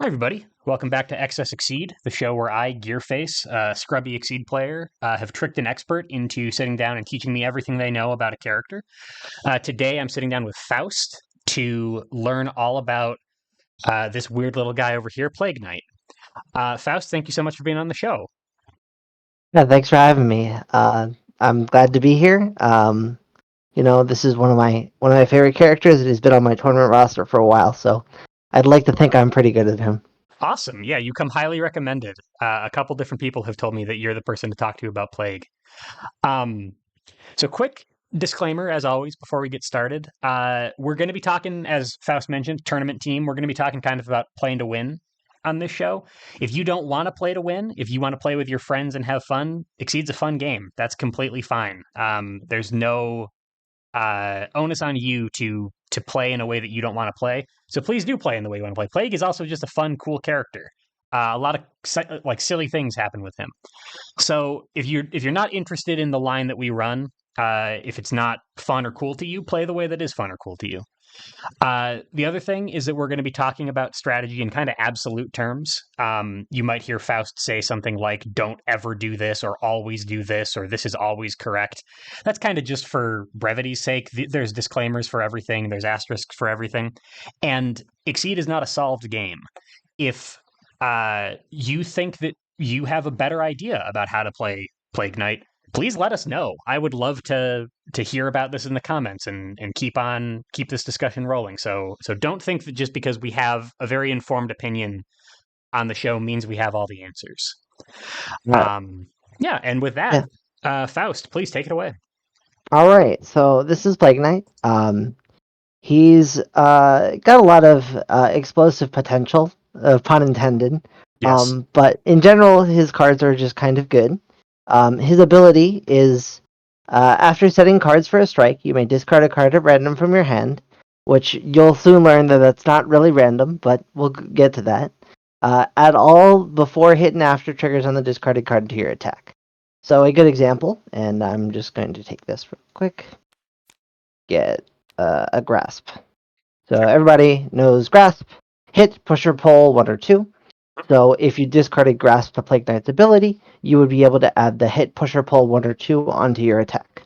Hi, everybody. Welcome back to Excess Exceed, the show where I, Gearface, a scrubby Exceed player, have tricked an expert into sitting down and teaching me everything they know about a character. Today, I'm sitting down with Faust to learn all about this weird little guy over here, Plague Knight. Faust, thank you so much for being on the show. Yeah, thanks for having me. I'm glad to be here. This is one of my favorite characters. It has been on my tournament roster for a while, so I'd like to think I'm pretty good at him. Awesome. Yeah, you come highly recommended. A couple different people have told me that you're the person to talk to about Plague. Um, So, quick disclaimer, as always, before we get started. We're going to be talking, as Faust mentioned, tournament team. We're going to be talking kind of about playing to win on this show. If you don't want to play to win, if you want to play with your friends and have fun, Exceed's a fun game. That's completely fine. There's no onus on you to play in a way that you don't want to play. So please do play in the way you want to play. Plague is also just a fun, cool character. A lot of silly things happen with him. So if you're not interested in the line that we run, if it's not fun or cool to you, play the way that is fun or cool to you. The other thing is that we're going to be talking about strategy in kind of absolute terms. You might hear Faust say something like, don't ever do this, or always do this, or this is always correct. That's kind of just for brevity's sake. There's disclaimers for everything, there's asterisks for everything. And Exceed is not a solved game. If you think that you have a better idea about how to play Plague Knight, please let us know. I would love to hear about this in the comments and keep this discussion rolling. So don't think that just because we have a very informed opinion on the show means we have all the answers. Uh, Yeah, and with that, yeah. Faust, please take it away. All right. So this is Plague Knight. He's got a lot of explosive potential, pun intended. Yes. But in general, his cards are just kind of good. His ability is after setting cards for a strike, you may discard a card at random from your hand, which you'll soon learn that that's not really random, but we'll get to that. Add all before hit and after triggers on the discarded card to your attack. So a good example, and I'm just going to take this real quick. Get a grasp. So everybody knows grasp. Hit, push, or pull, 1 or 2. So if you discarded grasp to Plague Knight's ability, you would be able to add the hit, push, or pull 1 or 2 onto your attack.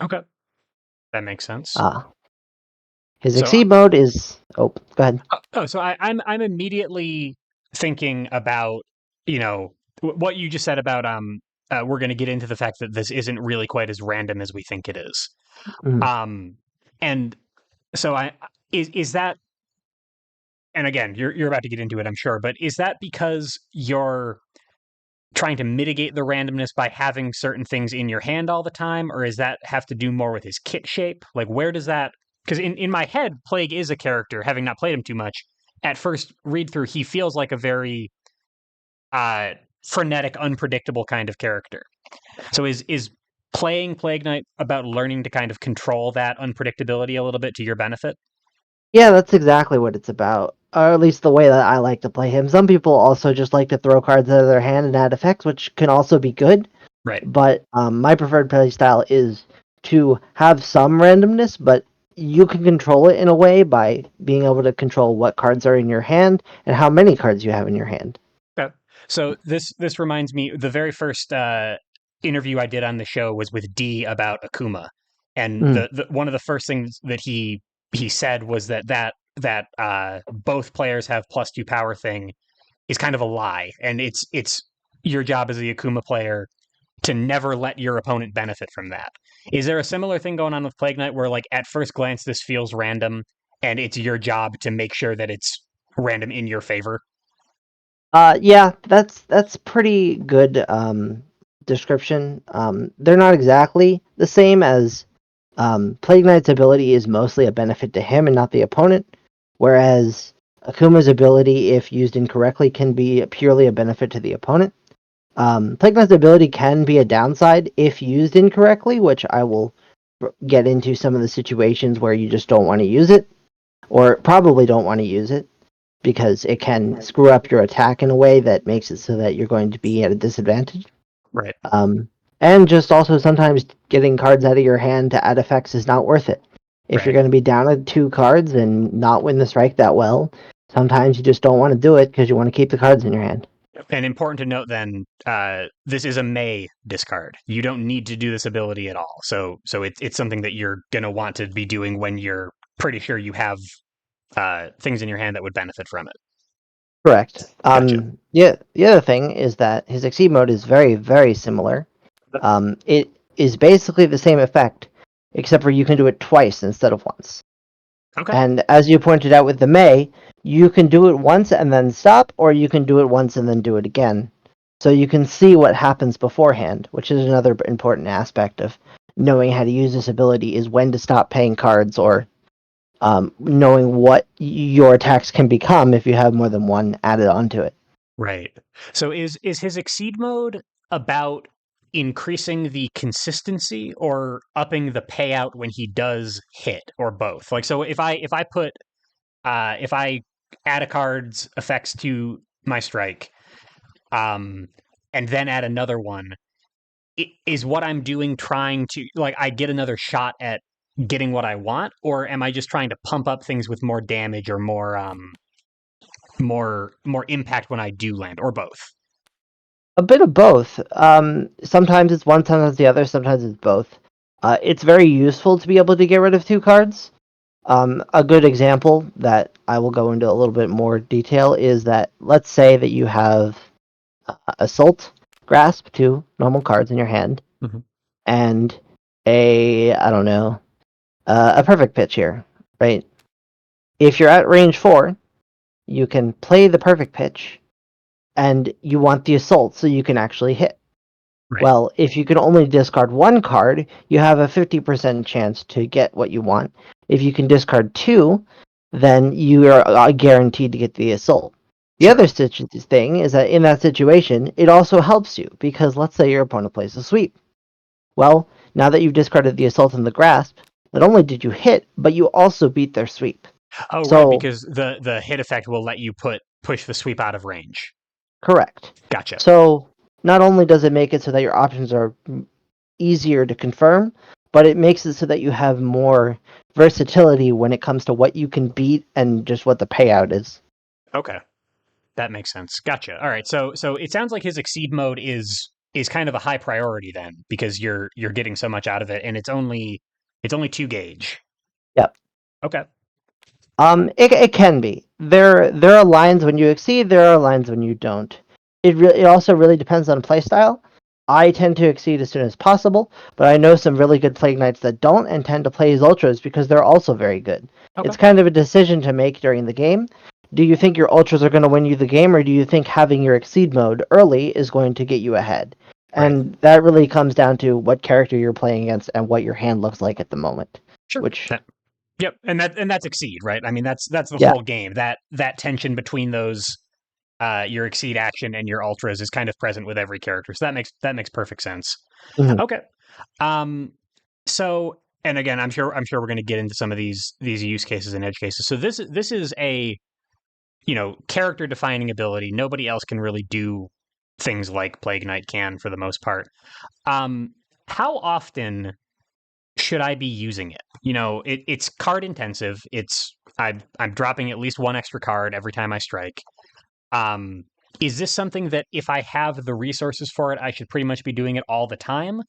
Okay, that makes sense. Uh, his So, exceed mode is. Oh, go ahead. I'm immediately thinking about what you just said about we're going to get into the fact that this isn't really quite as random as we think it is. Mm. Um, and so I is that, and again, you're about to get into it, I'm sure, but is that because you're trying to mitigate the randomness by having certain things in your hand all the time, or is that have to do more with his kit shape? Like, where does that? Because in my head, Plague is a character, having not played him too much. At first read through, he feels like a very uh, frenetic, unpredictable kind of character. So is playing Plague Knight about learning to kind of control that unpredictability a little bit to your benefit? Yeah, that's exactly what it's about. Or at least the way that I like to play him. Some people also just like to throw cards out of their hand and add effects, which can also be good. Right. But my preferred play style is to have some randomness, but you can control it in a way by being able to control what cards are in your hand and how many cards you have in your hand. Okay. So this reminds me, the very first interview I did on the show was with D about Akuma, and Mm. the one of the first things that he said was that both players have +2 power thing is kind of a lie, and it's your job as the Akuma player to never let your opponent benefit from that. Is there a similar thing going on with Plague Knight where, like, at first glance this feels random, and it's your job to make sure that it's random in your favor? Yeah, that's pretty good description. They're not exactly the same as Plague Knight's ability is mostly a benefit to him and not the opponent, whereas Akuma's ability, if used incorrectly, can be purely a benefit to the opponent. Plague Knight's ability can be a downside if used incorrectly, which I will get into some of the situations where you just don't want to use it, or probably don't want to use it, because it can screw up your attack in a way that makes it so that you're going to be at a disadvantage. Right. And just also sometimes getting cards out of your hand to add effects is not worth it. If you're Right. going to be down at 2 cards and not win the strike that well, Sometimes you just don't want to do it because you want to keep the cards in your hand. And important to note then, this is a May discard. You don't need to do this ability at all. So it's something that you're going to want to be doing when you're pretty sure you have things in your hand that would benefit from it. Correct. Gotcha. Yeah. The other thing is that his Exceed mode is very, very similar. It is basically the same effect, except for you can do it twice instead of once. Okay. And as you pointed out with the May, you can do it once and then stop, or you can do it once and then do it again. So you can see what happens beforehand, which is another important aspect of knowing how to use this ability, is when to stop paying cards, or knowing what your attacks can become if you have more than one added onto it. Right. So is his Exceed mode about increasing the consistency or upping the payout when he does hit, or both? Like, so if I put if I add a card's effects to my strike, um, and then add another one, is what I'm doing trying to, like, I get another shot at getting what I want, or am I just trying to pump up things with more damage or more impact when I do land, or both? A bit of both. Sometimes it's one, sometimes the other, sometimes it's both. It's very useful to be able to get rid of two cards. A good example that I will go into a little bit more detail is that, let's say that you have Assault, Grasp, two normal cards in your hand, Mm-hmm. and I don't know, a Perfect Pitch here, right? If you're at range 4, you can play the Perfect Pitch, and you want the Assault so you can actually hit. Right. Well, if you can only discard one card, you have a 50% chance to get what you want. If you can discard two, then you are guaranteed to get the Assault. The Sure. other thing is that in that situation, it also helps you, because let's say your opponent plays a sweep. Well, now that you've discarded the Assault and the Grasp, not only did you hit, but you also beat their sweep. Oh, right, So, because the hit effect will let you push the sweep out of range. correct. Gotcha. So, not only does it make it so that your options are easier to confirm, but it makes it so that you have more versatility when it comes to what you can beat and just what the payout is. Okay. That makes sense. Gotcha. All right. So it sounds like his Exceed mode is kind of a high priority then, because you're getting so much out of it, and it's only 2 gauge. Yep. Okay. It can be. There are lines when you exceed. There are lines when you don't. It also really depends on playstyle. I tend to exceed as soon as possible, but I know some really good Plague Knights that don't and tend to play as ultras because they're also very good. Okay. It's kind of a decision to make during the game. Do you think your ultras are going to win you the game, or do you think having your exceed mode early is going to get you ahead? Right. And that really comes down to what character you're playing against and what your hand looks like at the moment. Sure. Which, Yep. And that's Exceed, right? I mean, that's the yeah. whole game. That tension between those your Exceed action and your ultras is kind of present with every character. So that makes perfect sense. Mhm. Okay. Um so, and again, I'm sure we're going to get into some of these use cases and edge cases. So this is a, character defining ability. Nobody else can really do things like Plague Knight can, for the most part. Um, how often should I be using it? It's card intensive. I'm dropping at least one extra card every time I strike. Um, is this something that, if I have the resources for it, I should pretty much be doing it all the time?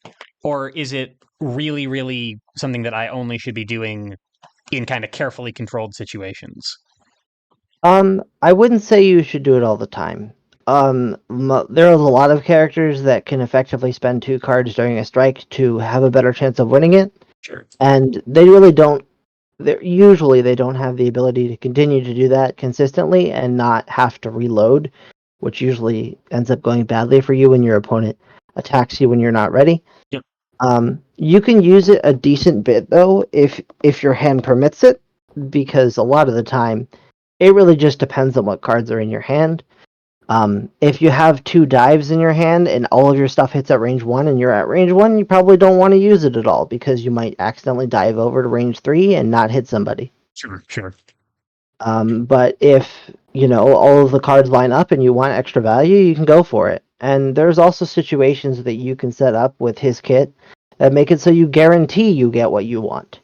Or is it really, really something that I only should be doing in kind of carefully controlled situations? I wouldn't say you should do it all the time. There are a lot of characters that can effectively spend two cards during a strike to have a better chance of winning it, Sure. and they really don't. Usually they don't have the ability to continue to do that consistently and not have to reload, which usually ends up going badly for you when your opponent attacks you when you're not ready. Yep. You can use it a decent bit though if your hand permits it, because a lot of the time it really just depends on what cards are in your hand. If you have two dives in your hand and all of your stuff hits at range 1 and you're at range 1, you probably don't want to use it at all because you might accidentally dive over to range 3 and not hit somebody. Sure. Sure. But if, all of the cards line up and you want extra value, you can go for it. And there's also situations that you can set up with his kit that make it so you guarantee you get what you want.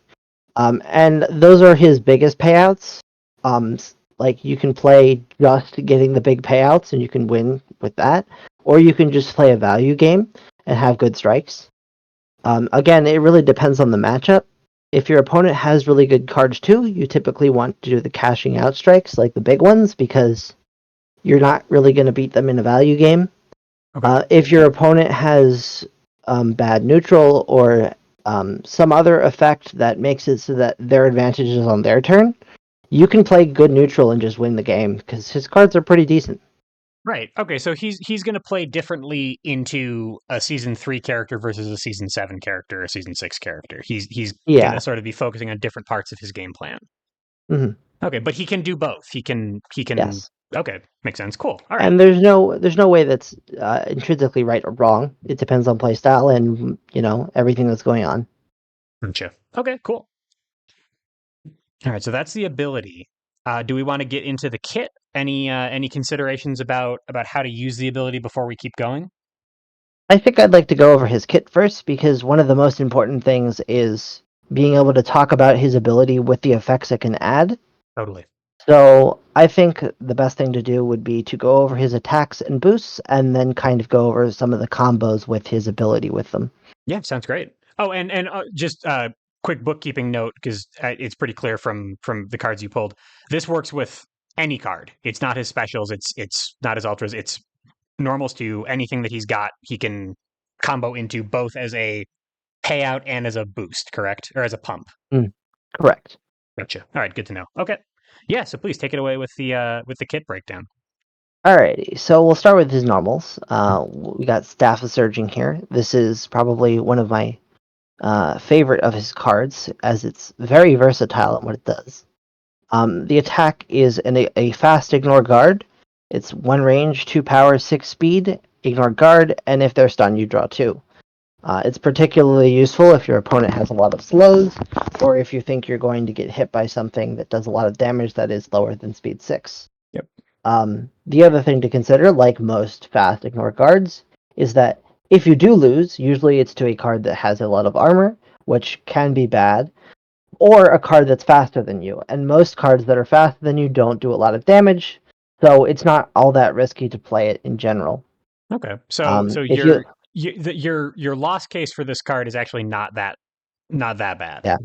And those are his biggest payouts. Um, Like you can play just getting the big payouts and you can win with that, or you can just play a value game and have good strikes. Again, it really depends on the matchup. If your opponent has really good cards too, you typically want to do the cashing out strikes, like the big ones, because you're not really going to beat them in a value game. Okay. If your opponent has bad neutral or some other effect that makes it so that their advantage is on their turn, you can play good neutral and just win the game because his cards are pretty decent. Right. Okay. So he's going to play differently into a season 3 character versus a season 7 character, a season 6 character. He's going to Yeah. sort of be focusing on different parts of his game plan. Hmm. Okay, but he can do both. He can. Yes. Okay, makes sense. Cool. All right. And there's no way that's intrinsically right or wrong. It depends on playstyle and everything that's going on. Gotcha. Okay. Cool. All right. So that's the ability. Do we want to get into the kit? Any considerations about how to use the ability before we keep going? I think I'd like to go over his kit first because one of the most important things is being able to talk about his ability with the effects it can add. Totally. So I think the best thing to do would be to go over his attacks and boosts and then kind of go over some of the combos with his ability with them. Yeah, sounds great. Oh, and just quick bookkeeping note because it's pretty clear from the cards you pulled. This works with any card. It's not his specials. It's not his ultras. It's normals to anything that he's got. He can combo into both as a payout and as a boost. Correct, or as a pump. Mm, correct. Gotcha. All right, good to know. Okay, yeah. So please take it away with the kit breakdown. Alrighty, so we'll start with his normals. We got Staff of Surging here. This is probably one of my favorite of his cards, as it's very versatile in what it does. The attack is a fast ignore guard. It's 1 range, 2 power, 6 speed, ignore guard, and if they're stunned, you draw 2. It's particularly useful if your opponent has a lot of slows, or if you think you're going to get hit by something that does a lot of damage that is lower than speed 6. Yep. The other thing to consider, like most fast ignore guards, is that if you do lose, usually it's to a card that has a lot of armor, which can be bad, or a card that's faster than you. And most cards that are faster than you don't do a lot of damage, so it's not all that risky to play it in general. Okay. So If you, your loss case for this card is actually not that bad. yeah,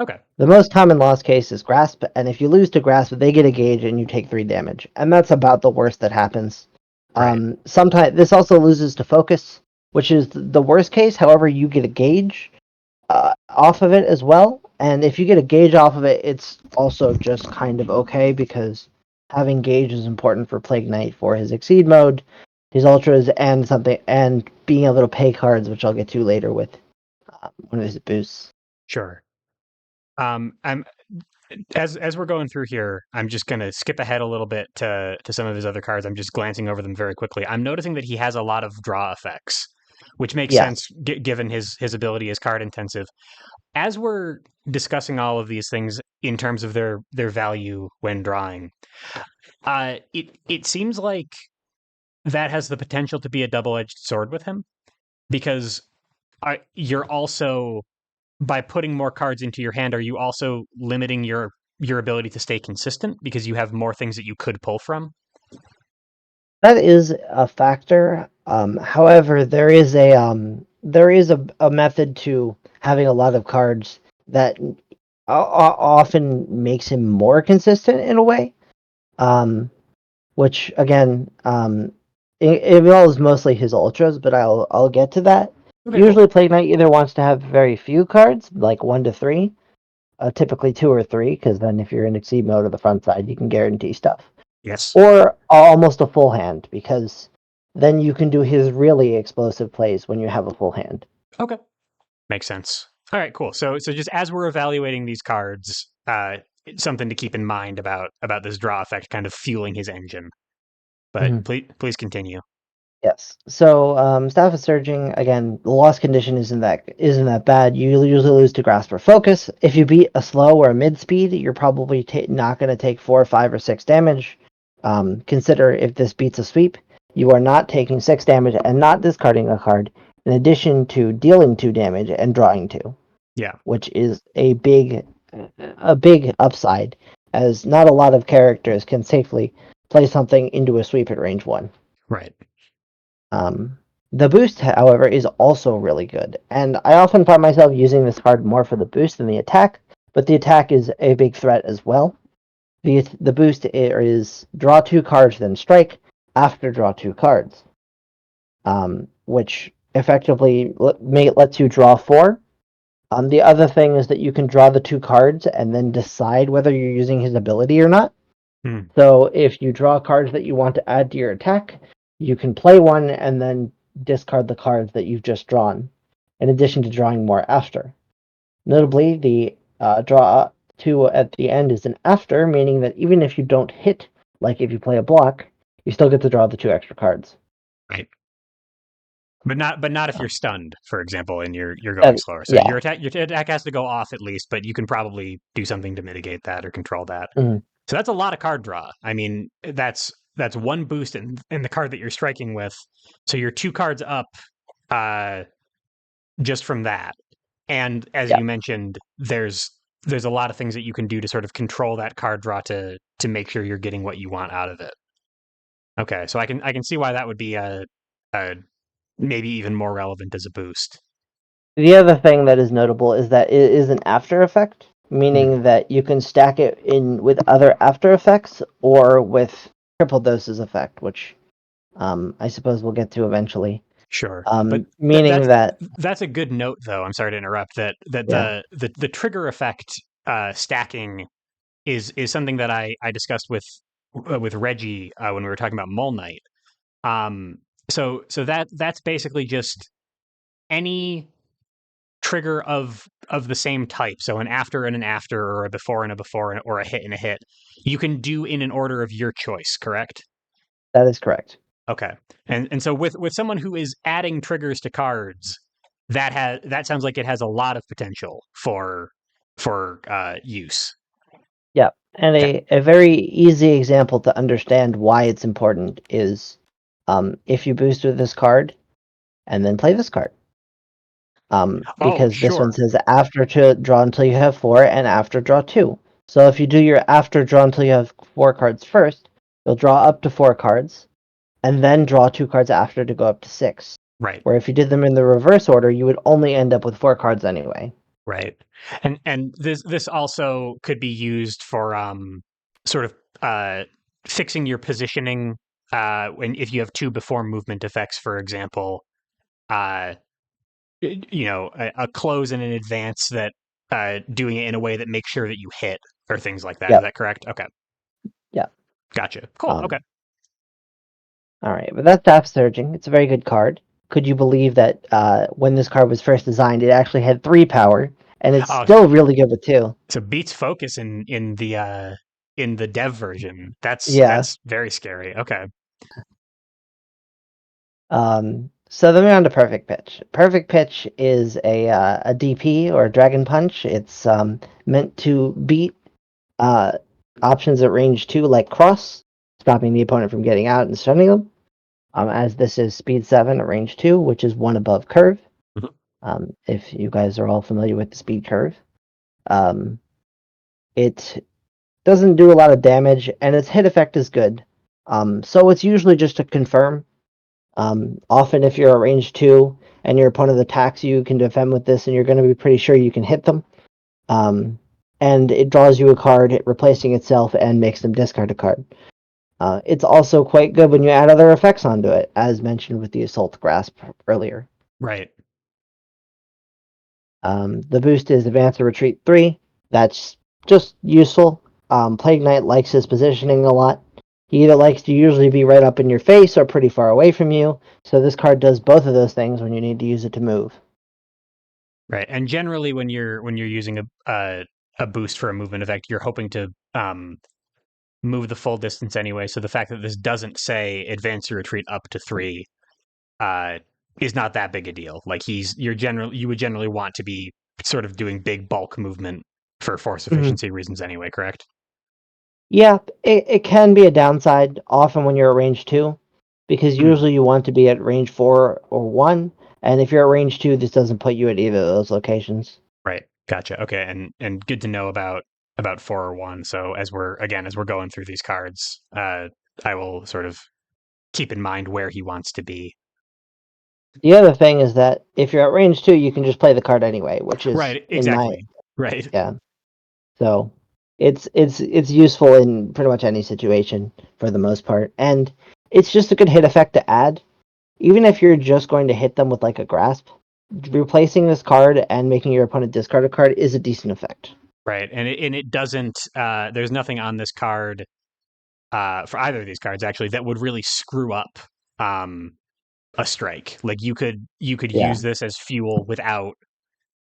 Okay. the most common loss case is Grasp, and if you lose to Grasp, they get a gauge and you take 3 damage, and that's about the worst that happens. Right. Sometimes this also loses to Focus, which is the worst case. However, you get a gauge off of it as well, and if you get a gauge off of it, it's also just kind of okay because having gauge is important for Plague Knight for his Exceed mode, his ultras, and being able to pay cards, which I'll get to later with one of his boosts. Sure. I'm as we're going through here, I'm just going to skip ahead a little bit to some of his other cards. I'm just glancing over them very quickly. I'm noticing that he has a lot of draw effects, which makes Yes. sense given his ability is card intensive. As we're discussing all of these things in terms of their value when drawing, it seems like that has the potential to be a double-edged sword with him because you're also by putting more cards into your hand, are you also limiting your ability to stay consistent because you have more things that you could pull from? That is a factor. However, there is a method to having a lot of cards that often makes him more consistent in a way. Which again, it involves mostly his ultras, but I'll get to that. Okay, cool. Usually, Plague Knight either wants to have very few cards, like 1 to 3, typically 2 or 3, because then if you're in Exceed mode or the front side, you can guarantee stuff, Yes. or almost a full hand, because then you can do his really explosive plays when you have a full hand. Okay. Makes sense. All right, cool. So just as we're evaluating these cards, something to keep in mind about this draw effect kind of fueling his engine. But Mhm. please continue. Yes. So Staff of Surging, again, the loss condition isn't that bad. You usually lose to Grasp or Focus. If you beat a slow or a mid speed, you're probably not going to take 4, 5, or 6 damage. Consider if this beats a sweep, you are not taking 6 damage and not discarding a card, in addition to dealing 2 damage and drawing 2, Yeah. which is a big upside as not a lot of characters can safely play something into a sweep at range 1. Right. The boost, however, is also really good, and I often find myself using this card more for the boost than the attack, but the attack is a big threat as well. The boost is draw 2 cards, then strike, after draw 2 cards, which effectively lets you draw 4. The other thing is that you can draw the 2 cards and then decide whether you're using his ability or not. Hmm. So if you draw cards that you want to add to your attack, you can play one and then discard the cards that you've just drawn, in addition to drawing more after. Notably, the draw 2 at the end is an after, meaning that even if you don't hit, like if you play a block, you still get to draw the 2 extra cards. Right. But not if you're stunned, for example, and you're going slower. So Yeah. your attack has to go off at least, but you can probably do something to mitigate that or control that. Mm-hmm. So that's a lot of card draw. I mean, that's one boost in the card that you're striking with. So you're 2 cards up just from that. And as Yeah. you mentioned, there's a lot of things that you can do to sort of control that card draw to make sure you're getting what you want out of it. Okay, so I can see why that would be a maybe even more relevant as a boost. The other thing that is notable is that it is an after effect, meaning that you can stack it in with other after effects or with triple doses effect, which I suppose we'll get to eventually. Sure, but Meaning that that's a good note, though. I'm sorry to interrupt. yeah, The trigger effect stacking is something that I discussed with Reggie when we were talking about Mole Knight. So that's basically just any trigger of the same type. So an after and an after, or a before and a before, or a hit and a hit. You can do in an order of your choice. Correct? that is correct. Okay. And so with someone who is adding triggers to cards, that sounds like it has a lot of potential for use. Yeah, and Okay. a very easy example to understand why it's important is if you boost with this card and then play this card. Oh, Because this one sure. says after to draw until you have 4 and after draw 2. So if you do your after draw until you have 4 cards first, you'll draw up to 4 cards and then draw 2 cards after to go up to 6. Right. Where if you did them in the reverse order, you would only end up with 4 cards anyway. Right. And this also could be used for sort of fixing your positioning when if you have 2 before movement effects, for example, uh a close and an advance that doing it in a way that makes sure that you hit or things like that. Is Yep. that correct? Okay. Yeah. Gotcha. Cool. Okay. All right, but that's Staff Surging. It's a very good card. Could you believe that when this card was first designed, it actually had 3 power, and it's Oh, still really good with 2. so beats focus in the dev version. Yeah. That's very scary. Okay. So then we're on to Perfect Pitch. Perfect Pitch is a DP or a Dragon Punch. It's meant to beat uh, options at range 2 like Cross, stopping the opponent from getting out and stunning them. As this is speed 7 at range 2, which is 1 above curve. Mhm. If you guys are all familiar with the speed curve. It doesn't do a lot of damage, and its hit effect is good. So it's usually just a confirm. Often, if you're at range 2 and your opponent attacks you, can defend with this, and you're going to be pretty sure you can hit them. And it draws you a card, replacing itself, and makes them discard a card. It's also quite good when you add other effects onto it, as mentioned with the Assault Grasp earlier. Right. The boost is Advance or Retreat 3. That's just useful. Plague Knight likes his positioning a lot. He either likes to usually be right up in your face or pretty far away from you, so this card does both of those things when you need to use it to move. Right. And generally, when you're using a boost for a movement effect, you're hoping to move the full distance anyway. So the fact that this doesn't say advance or retreat up to 3 uh, is not that big a deal. Like you would generally want to be sort of doing big bulk movement for force Mm-hmm. efficiency reasons anyway. Correct? Yeah, it can be a downside often when you're at range 2, because Mm. usually you want to be at range 4 or 1, and if you're at range 2, this doesn't put you at either of those locations. Right. Gotcha. Okay. And good to know about about 4 or 1. So as we're going through these cards, I will sort of keep in mind where he wants to be. The other thing is that if you're at range 2, you can just play the card anyway, which is Right, in my exactly. Right. yeah. So it's useful in pretty much any situation for the most part, and it's just a good hit effect to add. Even if you're just going to hit them with like a grasp, replacing this card and making your opponent discard a card is a decent effect. Right. And it doesn't there's nothing on this card for either of these cards actually that would really screw up um a strike. Like you could Yeah. use this as fuel without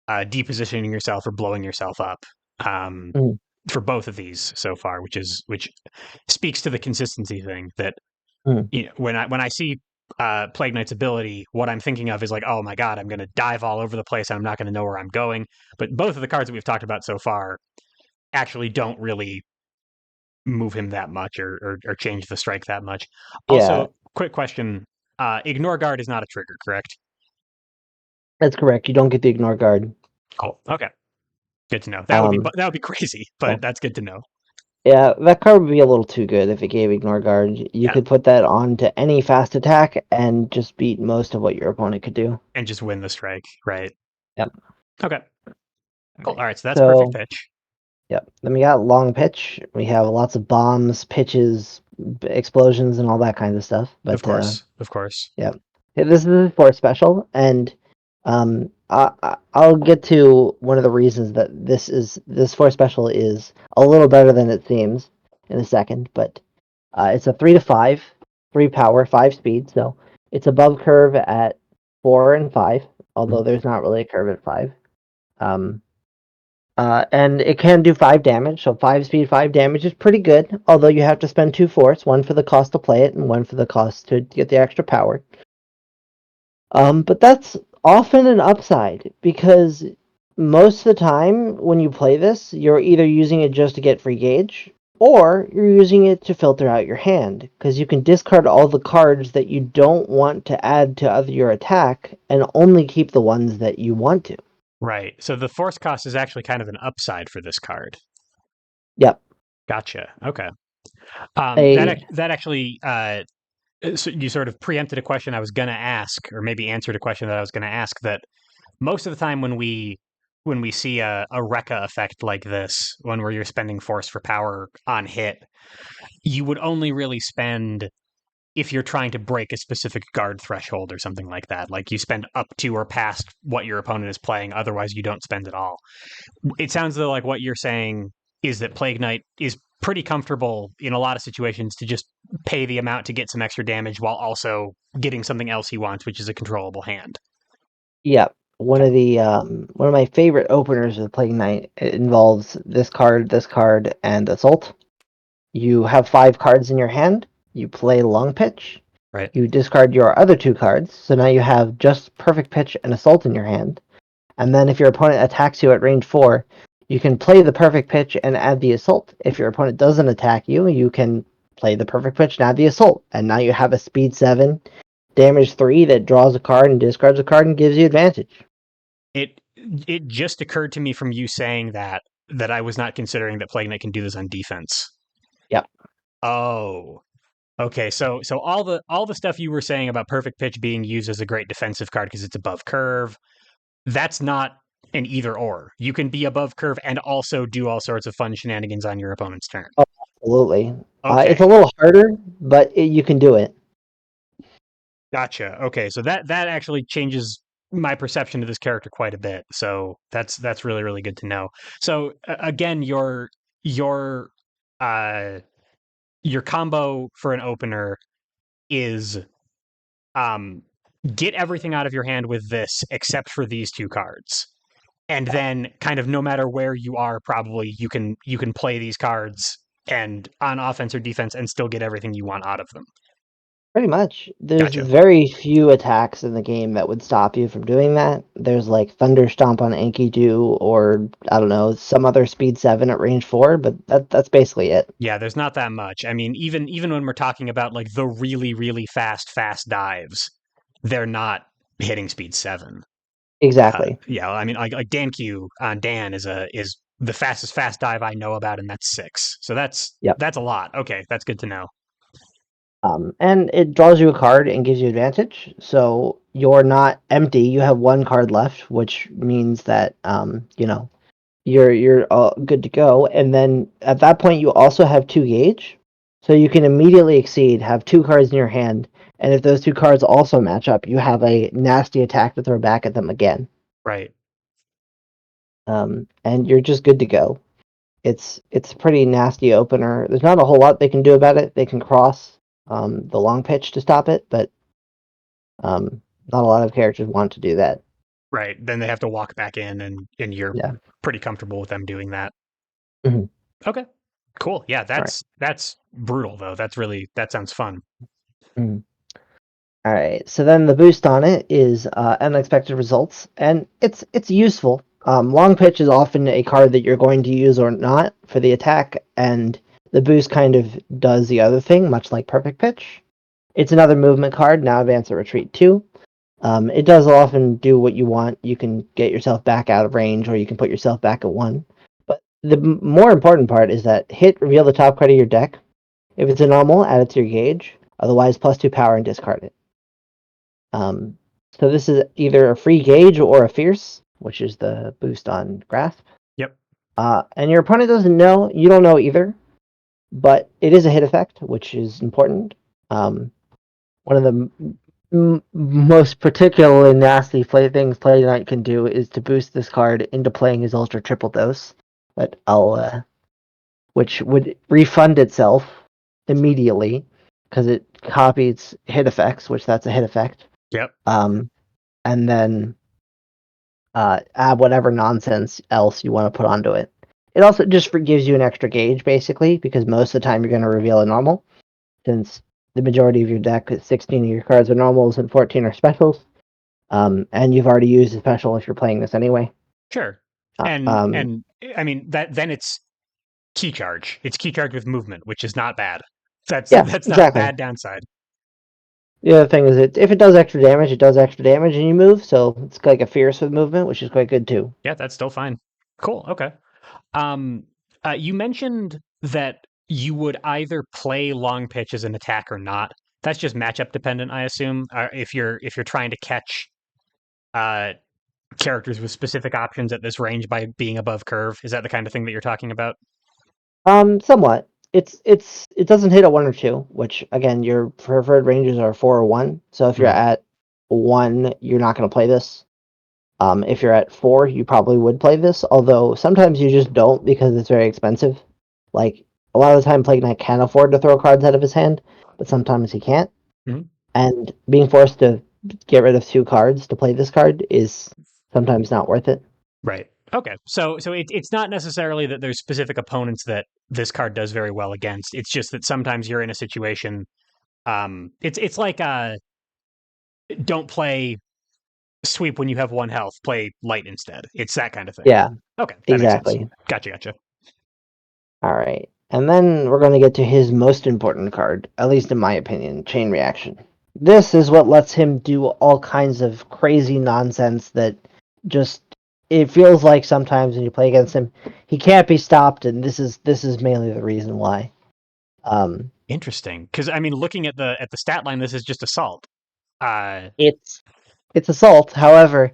depositioning yourself or blowing yourself up. Um Mhm. for both of these so far, which speaks to the consistency thing that Mhm. when I see Plague Knight's ability, what I'm thinking of is like, oh my god, I'm going to dive all over the place and I'm not going to know where I'm going. But both of the cards that we've talked about so far actually don't really move him that much or change the strike that much. Yeah, Also, quick question: Ignore guard is not a trigger, correct? that's correct. You don't get the ignore guard. Cool. Okay, good to know. Um, That would be crazy, yeah. but that's good to know. Yeah, that card would be a little too good if it gave ignore guard. You Yeah, could put that on to any fast attack and just beat most of what your opponent could do. and just win the strike, right? Yep. Okay, cool. All Right. right, so that's perfect So, pitch. yep. Then we got long pitch. We have lots of bombs, pitches, explosions, and all that kind of stuff. Of But course, of course. yeah, this is a force special, and I'll get to one of the reasons that this force special is a little better than it seems in a second. But it's a 3 to 5, 3 power, 5 speed, so it's above curve at 4 and 5. Although there's not really a curve at 5. Um, and it can do 5 damage, so 5 speed, 5 damage is pretty good. Although you have to spend 2 force, one for the cost to play it, and one for the cost to get the extra power. But that's often an upside because most of the time when you play this, you're either using it just to get free gauge or you're using it to filter out your hand because you can discard all the cards that you don't want to add to your attack and only keep the ones that you want to. Right. So the force cost is actually kind of an upside for this card. Yep. Gotcha. Okay. A That actually so you sort of preempted a question I was going to ask, or maybe answered a question that I was going to ask. That most of the time when we see a Rekka effect like this, one where you're spending force for power on hit, you would only really spend if you're trying to break a specific guard threshold or something like that. Like you spend up to or past what your opponent is playing. Otherwise, you don't spend at all. It sounds though like what you're saying is that Plague Knight is pretty comfortable in a lot of situations to just pay the amount to get some extra damage while also getting something else he wants, which is a controllable hand. Yep. Okay. One of my favorite openers of Plague Knight involves this card, and Assault. You have 5 cards in your hand. You play Long Pitch. Right. You discard your other 2 cards, so now you have just Perfect Pitch and Assault in your hand. And then if your opponent attacks you at range 4, you can play the Perfect Pitch and add the Assault. If your opponent doesn't attack you, you can play the Perfect Pitch and add the Assault. And now you have a Speed 7, Damage 3 that draws a card and discards a card and gives you advantage. It it just occurred to me from you saying that I was not considering that Plague Knight can do this on defense. Yep. Oh, okay. So all the stuff you were saying about Perfect Pitch being used as a great defensive card because it's above curve, that's not an either or. You can be above curve and also do all sorts of fun shenanigans on your opponent's turn. Oh, absolutely. It's a Okay, little harder, but you can do it. gotcha. Okay, so that actually changes my perception of this character quite a bit. So that's really really good to know. So again, your uh your combo for an opener is um get everything out of your hand with this except for these 2 cards. And then kind of no matter where you are, probably you can play these cards and on offense or defense and still get everything you want out of them. Pretty much. There's Gotcha. very few attacks in the game that would stop you from doing that. There's like Thunder Stomp on Enkidu or I don't know, some other speed 7 at range 4, but that's basically it. Yeah, there's not that much. I mean, even when we're talking about like the really really fast dives, they're not hitting speed 7. Exactly. Yeah, I mean, like Dan Q on Dan is the fastest fast dive I know about, and that's 6. So Yep. that's a lot. Okay, that's good to know. And it draws you a card and gives you advantage. So you're not empty. You have one card left, which means that you're all good to go. And then at that point, you also have 2 gauge, so you can immediately exceed. Have 2 cards in your hand, and if those 2 cards also match up, you have a nasty attack to throw back at them again. Right. And you're just good to go. It's a pretty nasty opener. There's not a whole lot they can do about it. They can cross the long pitch to stop it, but not a lot of characters want to do that. Right. Then they have to walk back in, and you're Yeah. pretty comfortable with them doing that. Hmm. Okay. Cool. Yeah, All right. that's brutal though. That sounds fun. Mhm. All right. So then the boost on it is unexpected results, and it's useful. Long pitch is often a card that you're going to use or not for the attack, and the boost kind of does the other thing, much like perfect pitch. It's another movement card. Now advance or retreat 2. It does often do what you want. You can get yourself back out of range, or you can put yourself back at 1. But the more important part is that hit, reveal the top card of your deck. If it's a normal, add it to your gauge. Otherwise, +2 power and discard it. Um, so this is either a free gauge or a fierce, which is the boost on grasp. Yep. And your opponent doesn't know. You don't know either, but it is a hit effect, which is important. One of the most particularly nasty things Play Knight can do is to boost this card into playing his Ultra Triple Dose, but which would refund itself immediately because it copies hit effects, which that's a hit effect. Yep. And then add whatever nonsense else you want to put onto it. It also just gives you an extra gauge, basically, because most of the time you're going to reveal a normal, since the majority of your deck, 16 of your cards are normals and 14 are specials. And you've already used a special if you're playing this anyway. Sure. Uh, And um, and I mean that then it's key charge. It's key charge with movement, which is not bad. yeah, That's not a exactly. bad downside. The other thing is, if it does extra damage, it does extra damage and you move, so it's like a fierce with movement, which is quite good too. Yeah, that's still fine. Cool. Okay. Um, you mentioned that you would either play long pitch as an attack or not. That's just matchup dependent, I assume. If you're trying to catch uh, characters with specific options at this range by being above curve, is that the kind of thing that you're talking about? Somewhat. It doesn't hit at 1 or 2, which again your preferred ranges are 4 or 1. So if you're Hmm. at 1, you're not going to play this. If you're at 4, you probably would play this, although sometimes you just don't because it's very expensive. Like a lot of the time, Plague Knight can afford to throw cards out of his hand, but sometimes he can't. Hmm. And being forced to get rid of 2 cards to play this card is sometimes not worth it. Right. Okay. So it's not necessarily that there's specific opponents that this card does very well against. It's just that sometimes you're in a situation. It's like don't play sweep when you have 1 health. Play light instead. It's that kind of thing. Yeah, Okay, that makes sense. exactly. Gotcha. Gotcha. All right. And then we're going to get to his most important card, at least in my opinion, Chain Reaction. This is what lets him do all kinds of crazy nonsense that just it feels like sometimes when you play against him, he can't be stopped, and this is mainly the reason why. Um, Interesting. Because I mean, looking at the stat line, this is just assault. Uh, it's it's assault. However,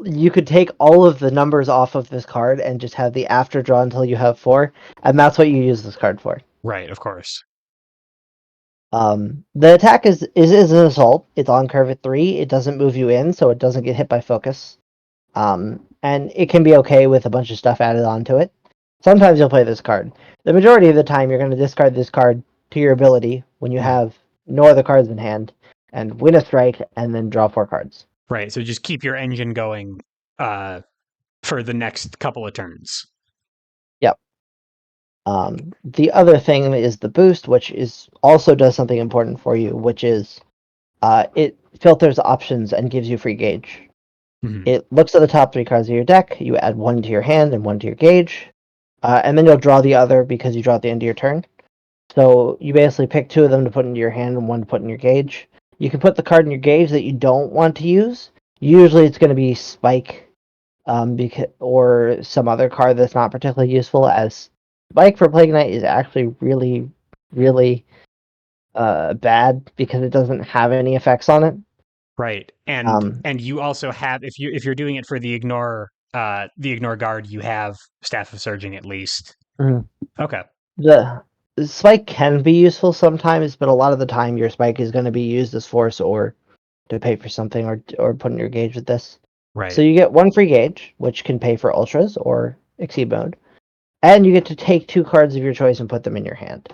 you could take all of the numbers off of this card and just have the after draw until you have 4, and that's what you use this card for. right. Of course. The attack is an assault. It's on curve at 3. It doesn't move you in, so it doesn't get hit by focus. And it can be okay with a bunch of stuff added onto it. Sometimes you'll play this card. The majority of the time, you're going to discard this card to your ability when you Mhm. have no other cards in hand, and win a strike, and then draw 4 cards. Right. So just keep your engine going uh, for the next couple of turns. Yep. The other thing is the boost, which is also does something important for you, which is it filters options and gives you free gauge. Mhm. It looks at the top 3 cards of your deck. You add 1 to your hand and 1 to your gauge, and then you'll draw the other because you draw at the end of your turn. So you basically pick 2 of them to put into your hand and 1 to put in your gauge. You can put the card in your gauge that you don't want to use. Usually it's going to be Spike, or some other card that's not particularly useful. As Spike for Plague Knight is actually really, really bad because it doesn't have any effects on it. Right. Um, And you also have, if you're doing it for the ignore guard, you have Staff of Surging at least. mhm. Okay. The spike can be useful sometimes, but a lot of the time your spike is going to be used as force or to pay for something or put in your gauge with this. So Right. you get one free gauge, which can pay for ultras or exceed mode, and you get to take two cards of your choice and put them in your hand.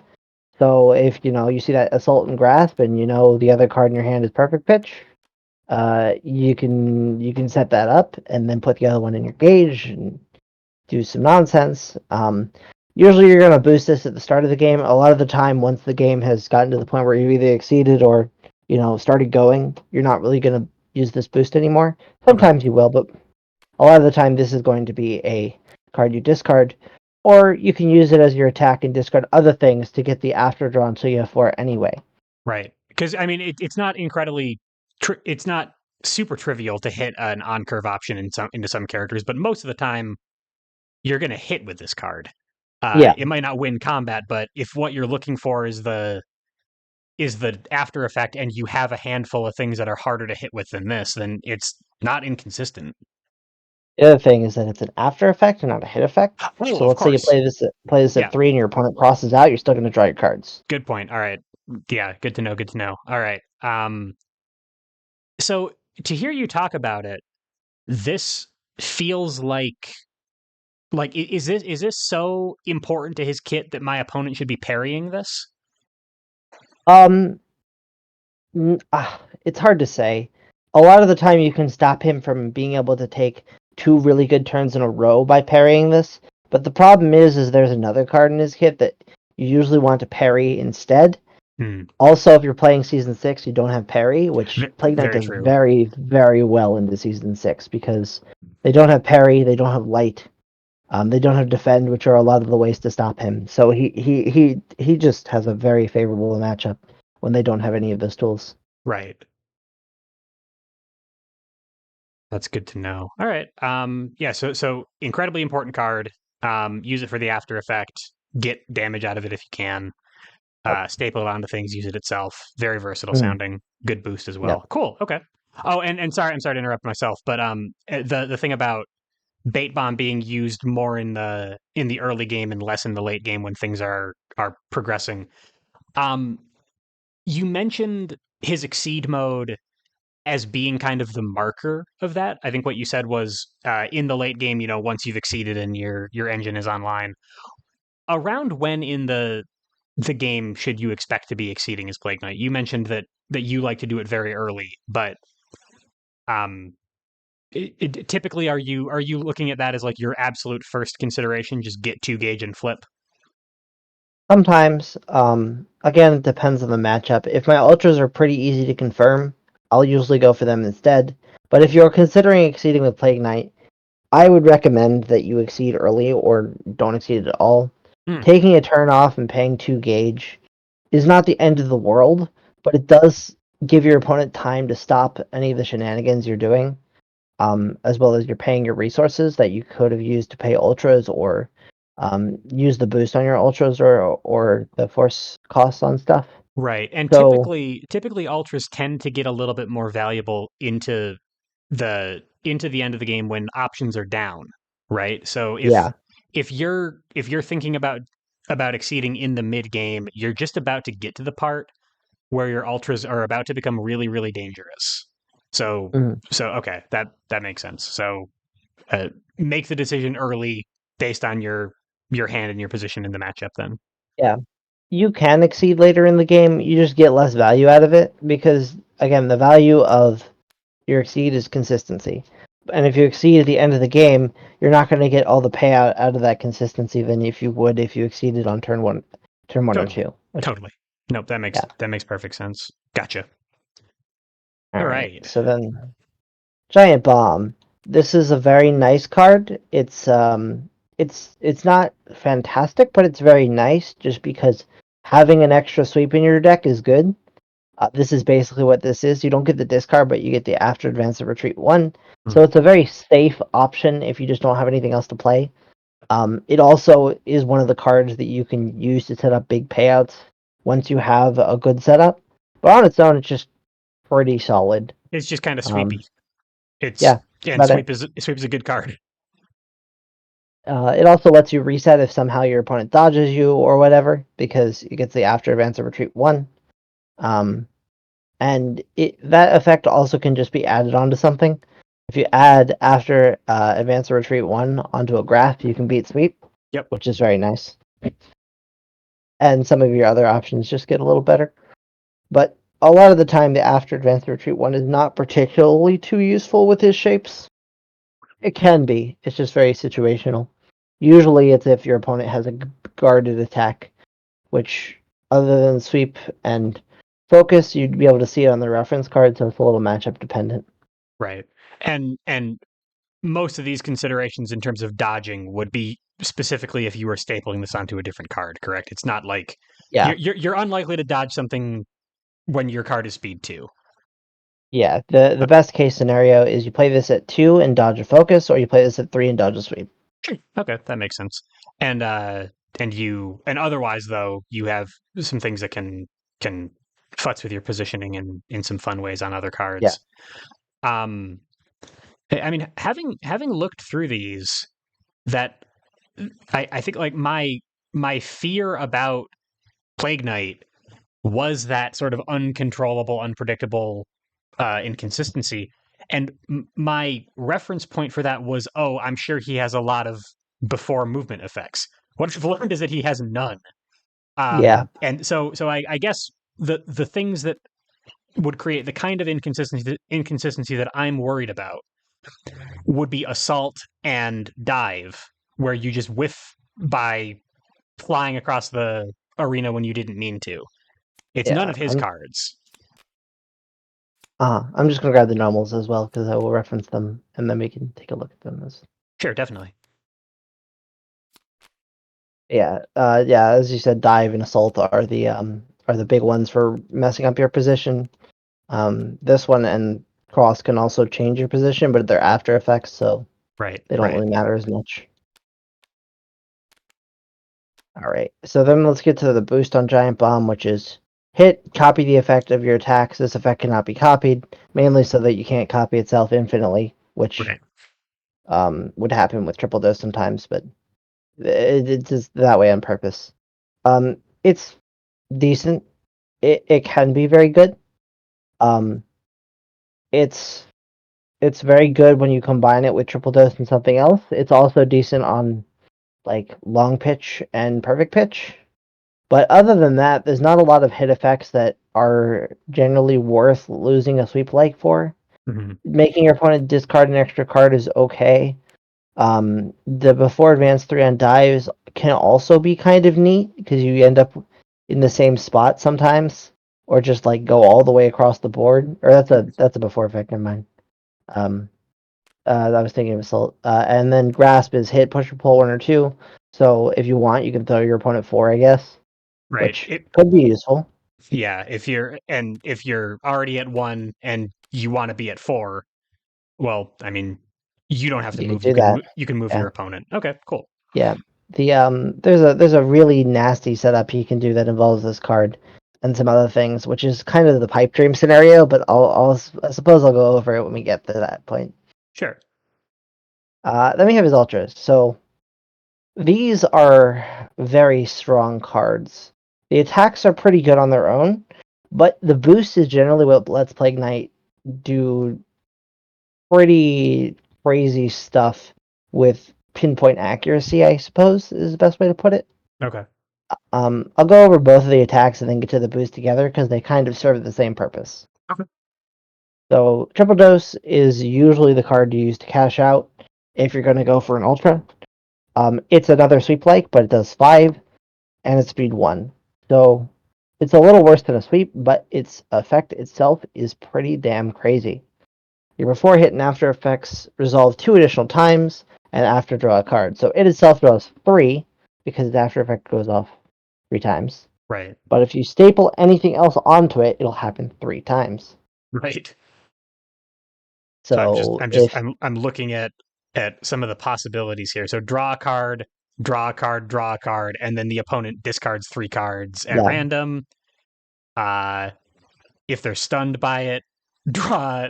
So if you see that assault and grasp, and the other card in your hand is perfect pitch, you can set that up and then put the other one in your gauge and do some nonsense. Usually you're going to boost this at the start of the game. A lot of the time, once the game has gotten to the point where you either exceeded or started going, you're not really going to use this boost anymore. Okay. Sometimes you will, but a lot of the time this is going to be a card you discard, or you can use it as your attack and discard other things to get the after draw until you have 4 anyway. Right. Because I mean, it's not it's not super trivial to hit an on curve option into some characters, but most of the time you're going to hit with this card. Yeah, It might not win combat, but if what you're looking for is the after effect, and you have a handful of things that are harder to hit with than this, then it's not inconsistent. the other thing is that it's an after effect and not a hit effect. Oh, So of let's say you course. play this at Yeah. 3 and your opponent crosses out, you're still going to draw your cards. Good point. All right. Yeah. Good to know. Good to know. All right. So to hear you talk about it, this feels is this so important to his kit that my opponent should be parrying this? Um, it's hard to say. A lot of the time, you can stop him from being able to take 2 really good turns in a row by parrying this. But the problem is there's another card in his kit that you usually want to parry instead. Hmm. Also, if you're playing Season 6, you don't have parry, which Plague Knight Very does true. very, very well into Season 6 because they don't have parry, they don't have light, they don't have defend, which are a lot of the ways to stop him. So he just has a very favorable matchup when they don't have any of those tools. Right. That's good to know. All right. Yeah. So incredibly important card. Use it for the after effect. Get damage out of it if you can. Yep. Staple it onto things. Use it itself. Very versatile Mm, sounding. Good boost as yep. well. Cool. Okay. Oh, and sorry, I'm sorry to interrupt myself, but the thing about bait bomb being used more in the early game and less in the late game when things are progressing. Um, you mentioned his exceed mode as being kind of the marker of that. I think what you said was in the late game, once you've exceeded and your engine is online. Around when in the game should you expect to be exceeding his Plague Knight? You mentioned that you like to do it very early, but um, typically are you looking at that as like your absolute first consideration? Just get 2 gauge and flip. Sometimes, again, it depends on the matchup. If my ultras are pretty easy to confirm, I'll usually go for them instead. But if you're considering exceeding with Plague Knight, I would recommend that you exceed early or don't exceed at all. Hmm. Taking a turn off and paying 2 gauge is not the end of the world, but it does give your opponent time to stop any of the shenanigans you're doing, as well as you're paying your resources that you could have used to pay ultras or use the boost on your ultras or the force costs on stuff. Right. And So typically ultras tend to get a little bit more valuable into the end of the game when options are down, right? So yeah, if you're thinking about exceeding in the mid game, you're just about to get to the part where your ultras are about to become really really dangerous. So mhm, okay, that makes sense. So make the decision early based on your hand and your position in the matchup then. yeah. You can exceed later in the game. You just get less value out of it because again, the value of your exceed is consistency. And if you exceed at the end of the game, you're not going to get all the payout out of that consistency than if you would if you exceeded on turn one or Totally. two. Which, Totally. Nope, yeah. that makes perfect sense. Gotcha. All All right. right. So then, giant bomb. This is a very nice card. It's not fantastic, but it's very nice just because having an extra sweep in your deck is good. This is basically what this is. You don't get the discard, but you get the after advance or retreat 1. Hmm. So it's a very safe option if you just don't have anything else to play. It also is one of the cards that you can use to set up big payouts once you have a good setup. But on its own, it's just pretty solid. It's just kind of sweepy. It's Yeah, and about it. sweep is a good card. It also lets you reset if somehow your opponent dodges you or whatever, because it gets the after advance or retreat 1. Um, and that effect also can just be added onto something. If you add after advance or retreat 1 onto a graph, you can beat sweep, Yep. which is very nice. And some of your other options just get a little better. But a lot of the time, the after advance or retreat 1 is not particularly too useful with his shapes. It can be. It's just very situational. Usually, it's if your opponent has a guarded attack, which, other than sweep and focus, you'd be able to see it on the reference card, so it's a little matchup dependent. Right. And most of these considerations in terms of dodging would be specifically if you were stapling this onto a different card, correct? It's not like Yeah, you're unlikely to dodge something when your card is speed 2. yeah. The best case scenario is you play this at 2 and dodge a focus, or you play this at 3 and dodge a sweep. Okay, that makes sense. And and otherwise though, you have some things that can futz with your positioning in some fun ways on other Yeah, cards. Um I mean, having looked through these, that I think like my fear about Plague Knight was that sort of uncontrollable, unpredictable inconsistency. And my reference point for that was, oh, I'm sure he has a lot of before movement effects. What I've learned is that he has none. yeah, And so I guess the things that would create the kind of inconsistency that I'm worried about would be assault and dive, where you just whiff by flying across the arena when you didn't mean to. It's none yeah. of his cards. I'm just gonna grab the normals as well because I will reference them, and then we can take a look at them. Sure, definitely. Yeah. As you said, dive and assault are the big ones for messing up your position. This one and cross can also change your position, but they're after effects, so Right, they don't right. really matter as much. All right, so then let's get to the boost on Giant Bomb, which is hit, copy the effect of your attacks. This effect cannot be copied, mainly so that you can't copy itself infinitely, which Right. would happen with triple dose sometimes, but it's just that way on purpose. It's decent. It can be very good. Um, it's it's very good when you combine it with triple dose and something else. It's also decent on like long pitch and perfect pitch. But other than that, there's not a lot of hit effects that are generally worth losing a sweep like for. Mm-hmm. Making your opponent discard an extra card is okay. The before advance 3 on dives can also be kind of neat because you end up in the same spot sometimes, or just like go all the way across the board. Or that's a before effect. Never mind. Um, I was thinking of assault. And then grasp is hit, push or pull 1 or 2. So if you want, you can throw your opponent 4, I guess, Right. which could be useful. Yeah, if you're already at 1 and you want to be at 4, well, I mean, you don't have to You could move. do that. You can move Yeah. your opponent. Okay, cool. Yeah. There's a really nasty setup you can do that involves this card and some other things, which is kind of the pipe dream scenario, but I suppose I'll go over it when we get to that point. Sure. Then we have his ultras. So these are very strong cards. The attacks are pretty good on their own, but the boost is generally what lets Plague Knight do pretty crazy stuff with pinpoint accuracy, I suppose, is the best way to put it. Okay. I'll go over both of the attacks and then get to the boost together because they kind of serve the same purpose. Okay. So triple dose is usually the card you use to cash out if you're going to go for an ultra. It's another sweep like, but it does 5 and it's speed 1. So it's a little worse than a sweep, but its effect itself is pretty damn crazy. Your before hit and after effects resolve 2 additional times and after draw a card. So it itself draws 3 because its after effect goes off 3 times. Right. But if you staple anything else onto it, it'll happen 3 times. Right. So So if I'm looking at some of the possibilities here. So draw a card, draw a card, draw a card, and then the opponent discards 3 cards at yeah, random. Uh, if they're stunned by it, draw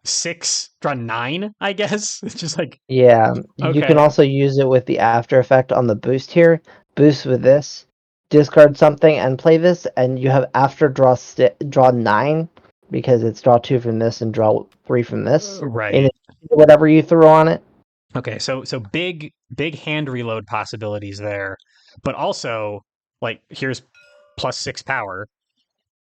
6, draw 9. I guess it's just like yeah, you can okay, also use it with the after effect on the boost here. Boost with this, discard something and play this, and you have after draw 9 because it's draw 2 from this and draw 3 from this. In right. whatever you throw on it. Okay, so big hand reload possibilities there, but also like here's +6 power.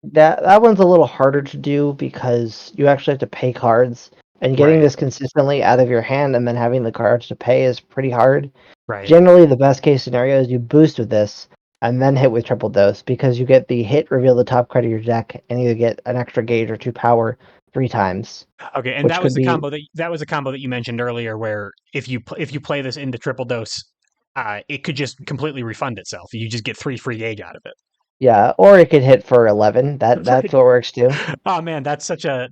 That one's a little harder to do because you actually have to pay cards, and getting Right, this consistently out of your hand and then having the cards to pay is pretty hard. right. Generally, the best case scenario is you boost with this and then hit with triple dose because you get the hit, reveal the top card of your deck, and you get an extra gauge or 2 power 3 times, Okay, and which that was could the be combo that was a combo that you mentioned earlier, where if you play this into triple dose, it could just completely refund itself. You just get 3 free gauge out of it. yeah, or it could hit for 11. That's Right. what works too. Oh man, that's such a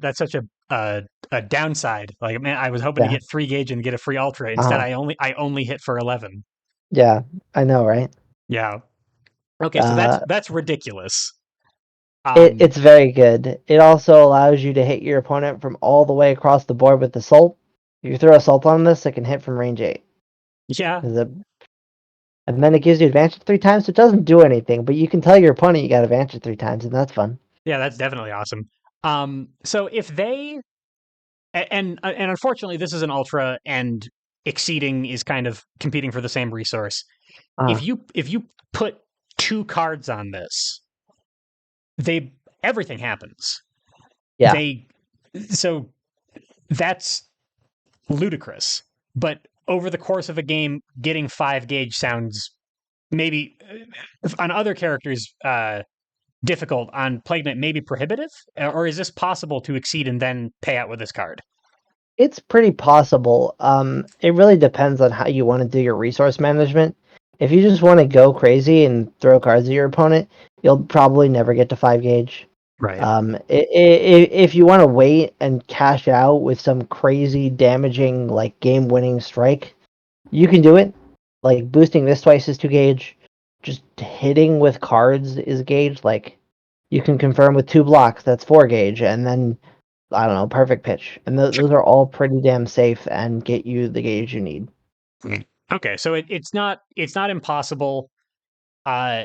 downside. Like man, I was hoping to Yeah, get 3 gauge and get a free ultra. Instead, uh I only hit for 11. yeah, I know, right? Yeah. Okay, so Uh, that's ridiculous. it's very good. It also allows you to hit your opponent from all the way across the board with assault. If you throw assault on this, it can hit from range 8. Yeah, And then it gives you advantage 3 times, so it doesn't do anything, but you can tell your opponent you got advantage 3 times, and that's fun. yeah, that's definitely awesome. So if they and unfortunately, this is an ultra, and exceeding is kind of competing for the same resource. Uh, If you put 2 cards on this, they everything happens. yeah. They so that's ludicrous. But over the course of a game, getting 5 gauge sounds maybe on other characters difficult. On Plague Knight, maybe prohibitive. Or is this possible to exceed and then pay out with this card? It's pretty possible. It really depends on how you want to do your resource management. If you just want to go crazy and throw cards at your opponent, you'll probably never get to 5 gauge. Right. If you want to wait and cash out with some crazy damaging like game-winning strike, you can do it. Like boosting this twice is 2 gauge. Just hitting with cards is gauge. Like you can confirm with 2 blocks, that's 4 gauge, and then I don't know, perfect pitch. And those are all pretty damn safe and get you the gauge you need. Okay, so it's not impossible. Uh,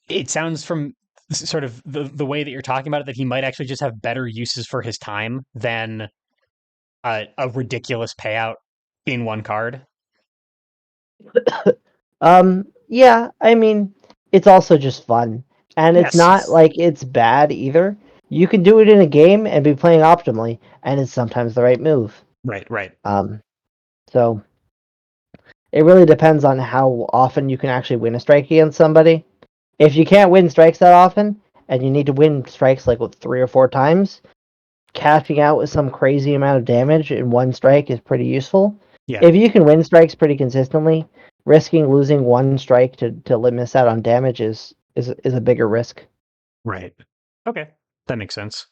it sounds from sort of the way that you're talking about it that he might actually just have better uses for his time than a ridiculous payout in 1 card. Yeah, I mean, it's also just fun. And it's not Yes. like it's bad either. You can do it in a game and be playing optimally, and it's sometimes the right move. Right. Right. Um, so it really depends on how often you can actually win a strike against somebody. If you can't win strikes that often, and you need to win strikes like with 3 or 4 times, cashing out with some crazy amount of damage in one strike is pretty useful. Yeah. If you can win strikes pretty consistently, risking losing one strike to miss out on damage is a bigger risk. Right. Okay, that makes sense.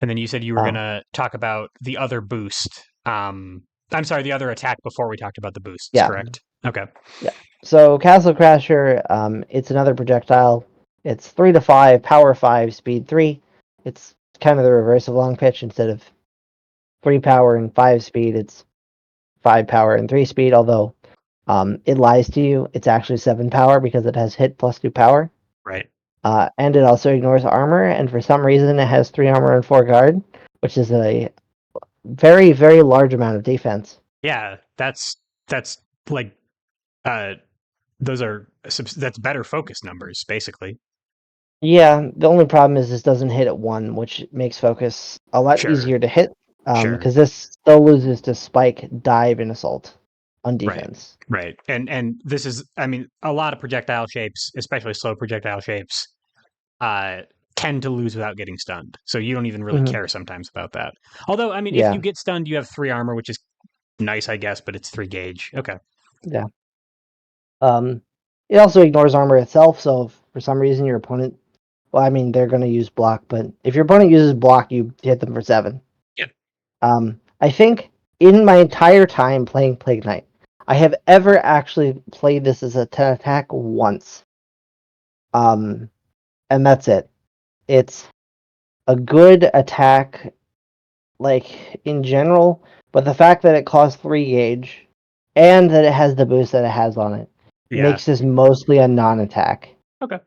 And then you said you were Uh, gonna talk about the other boost. I'm sorry, the other attack before we talked about the boosts. yeah, Correct. Okay. yeah. So Castle Crasher, it's another projectile. It's 3 to 5, power 5, speed 3. It's kind of the reverse of long pitch. Instead of 3 power and 5 speed, it's 5 power and 3 speed. Although it lies to you, it's actually 7 power because it has hit plus 2 power. Right. And it also ignores armor, and for some reason it has 3 armor and 4 guard, which is a very, very large amount of defense. Yeah. That's like uh those are that's better focus numbers basically. Yeah, the only problem is this doesn't hit at 1, which makes focus a lot Sure. easier to hit, Sure. because this still loses to spike, dive, and assault on Right. defense. Right. And this is I mean a lot of projectile shapes, especially slow projectile shapes, uh tend to lose without getting stunned. So you don't even really Hmm. care sometimes about that. Although I mean if you Yeah, get stunned you have 3 armor, which is nice I guess, but it's 3 gauge. Okay. yeah. It also ignores armor itself, so for some reason your opponent, well, I mean, they're going to use block, but if your opponent uses block, you hit them for 7. Yep. I think in my entire time playing Plague Knight, I have ever actually played this as a 10 attack once. Um, and that's it. It's a good attack, like in general, but the fact that it costs 3 gauge and that it has the boost that it has on it Yeah. makes this mostly a non-attack. Okay.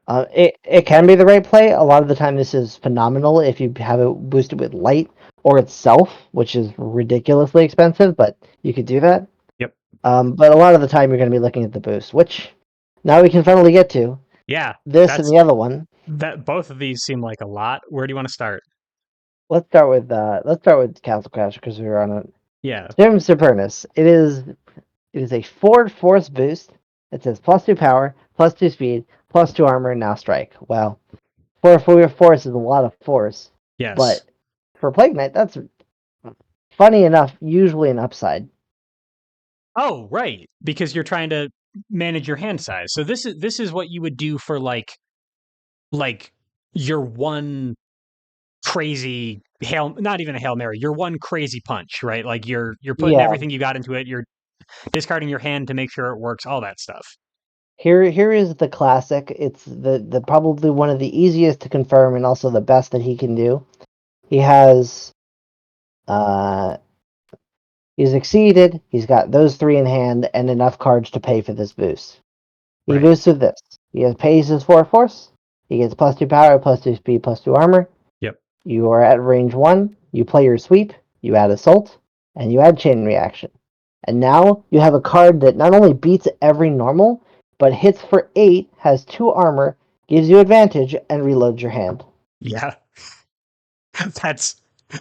It can be the right play. A lot of the time, this is phenomenal if you have it boosted with light or itself, which is ridiculously expensive, but you could do that. Yep. But a lot of the time, you're going to be looking at the boost, which now we can finally get to Yeah. this and That's the other one. that. Both of these seem like a lot. Where do you want to start? Let's start with Castle Crash because we were on it. Yeah. Gem Supernus. It is a forward force boost. It says +2 power, +2 speed, +2 armor, and now strike. Well, for force is a lot of force, Yes. but for Plague Knight, that's funny enough usually an upside. Oh, right. Because you're trying to manage your hand size. So this is what you would do for like your one crazy hail, not even a Hail Mary, your one crazy punch, right? Like you're putting Yeah. everything you got into it, you're discarding your hand to make sure it works, all that stuff. Here is the classic. It's the probably one of the easiest to confirm and also the best that he can do. He has uh he's exceeded. He's got those 3 in hand and enough cards to pay for this boost. He Right. boosts with this. Pays his 4 force. He gets +2 power, +2 speed, +2 armor. Yep. You are at range 1. You play your sweep. You add assault, and you add chain reaction. And now you have a card that not only beats every normal, but hits for 8, has 2 armor, gives you advantage, and reloads your hand. Yeah. that's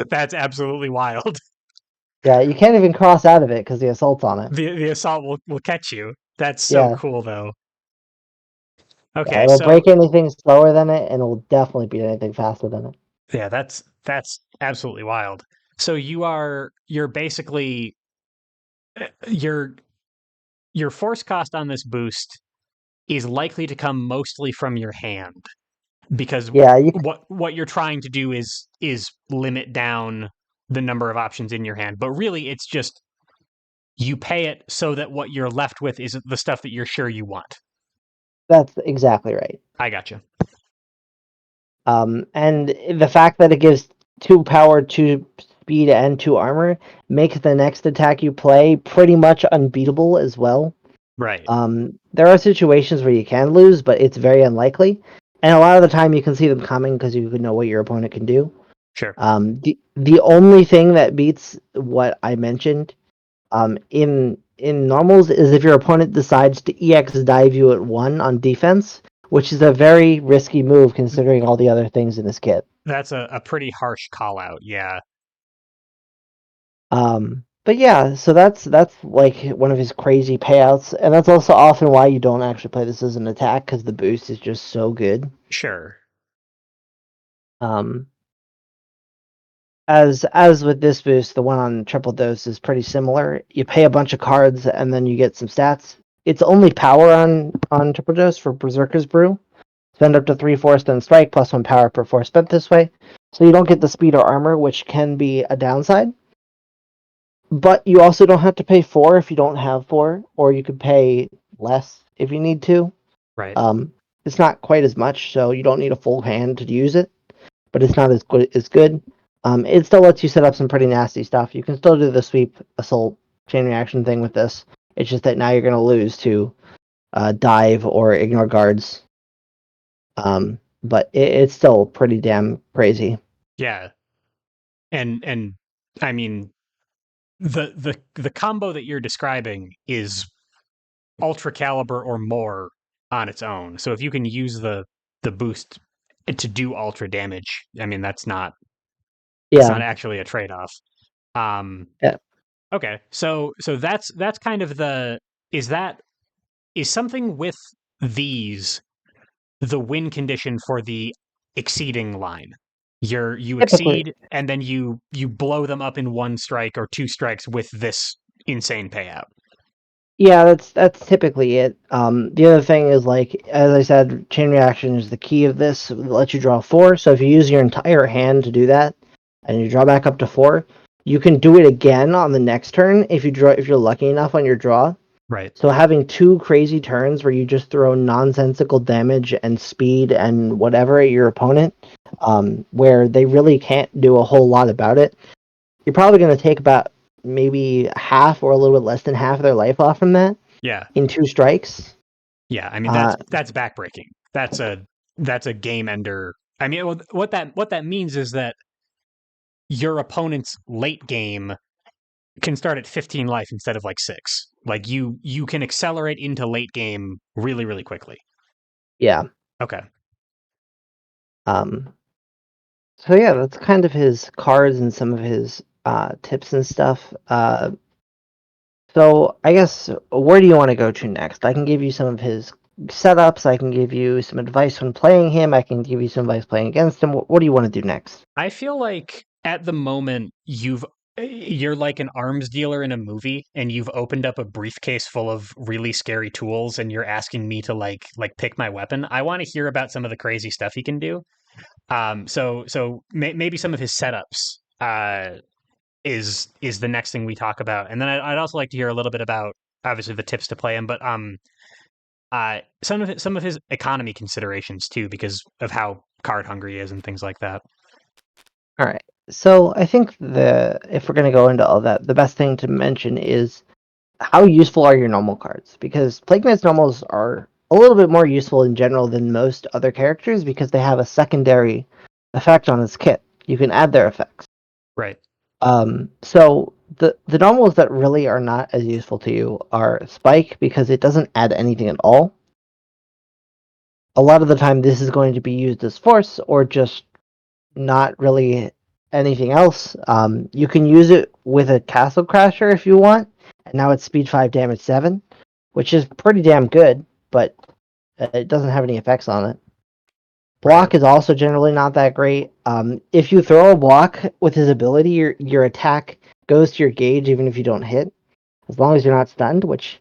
that's absolutely wild. Yeah, you can't even cross out of it because the assault's on it. The assault will catch you. That's so Yeah, cool though. yeah, Okay, it'll so break anything slower than it, and it will definitely beat anything faster than it. yeah, that's absolutely wild. So you're basically your your force cost on this boost is likely to come mostly from your hand because Yeah, you what you're trying to do is limit down the number of options in your hand. But really it's just you pay it so that what you're left with is the stuff that you're sure you want. that's exactly right. I gotcha. And the fact that it gives 2 power, 2 speed, and 2 armor makes the next attack you play pretty much unbeatable as well. Right. There are situations where you can lose, but it's very unlikely. And a lot of the time you can see them coming because you know what your opponent can do. Sure. The only thing that beats what I mentioned in normals is if your opponent decides to EX dive you at 1 on defense, which is a very risky move considering all the other things in this kit. That's a pretty harsh call out. Yeah. But yeah, so that's like one of his crazy payouts, and that's also often why you don't actually play this as an attack because the boost is just so good. Sure. Um, as with this boost, the one on triple dose is pretty similar. You pay a bunch of cards and then you get some stats. It's only power on triple dose for Berserker's Brew. Spend up to 3 force, then strike, +1 power per force spent this way. So you don't get the speed or armor, which can be a downside. But you also don't have to pay 4 if you don't have 4, or you could pay less if you need to. Right. It's not quite as much, so you don't need a full hand to use it, but it's not as good. It still lets you set up some pretty nasty stuff. You can still do the sweep, assault, chain reaction thing with this. It's just that now you're going to lose to dive or ignore guards. But it's still pretty damn crazy. Yeah. And I mean the combo that you're describing is ultra caliber or more on its own. So if you can use the boost to do ultra damage, I mean that's not Yeah, actually a trade off. Um, yeah. okay, so that's kind of the is that is something with these the win condition for the exceeding line. You Typically, exceed and then you blow them up in one strike or two strikes with this insane payout. Yeah, that's typically it. The other thing is like as I said, chain reaction is the key of this. It lets you draw four. So if you use your entire hand to do that, and you draw back up to four, you can do it again on the next turn if you're lucky enough on your draw. Right. So having two crazy turns where you just throw nonsensical damage and speed and whatever at your opponent, where they really can't do a whole lot about it, you're probably going to take about maybe half or a little bit less than half of their life off from that Yeah. in two strikes. Yeah. I mean, Uh, that's backbreaking. That's a game ender. I mean, what that means is that your opponent's late game can start at 15 life instead of like 6. Like you can accelerate into late game really really quickly. yeah. Okay. Um, so yeah, that's kind of his cards and some of his tips and stuff. So I guess where do you want to go to next? I can give you some of his setups. I can give you some advice when playing him. I can give you some advice playing against him. What do you want to do next? I feel like at the moment you're like an arms dealer in a movie and you've opened up a briefcase full of really scary tools and you're asking me to like pick my weapon. I want to hear about some of the crazy stuff he can do. Maybe some of his setups is the next thing we talk about, and then I'd also like to hear a little bit about obviously the tips to play him, but some of his economy considerations too, because of how card hungry he is and things like that. All right. So I think the if we're going to go into all that, the best thing to mention is how useful are your normal cards? Because Plague Knight's normals are a little bit more useful in general than most other characters because they have a secondary effect on his kit. You can add their effects. Right. So the normals that really are not as useful to you are Spike because it doesn't add anything at all. A lot of the time, this is going to be used as force or just not really anything else. You can use it with a Castle Crasher if you want, and now it's speed 5, damage 7, which is pretty damn good, but it doesn't have any effects on it. Right. Block is also generally not that great. If you throw a block with his ability, your attack goes to your gauge even if you don't hit, as long as you're not stunned, which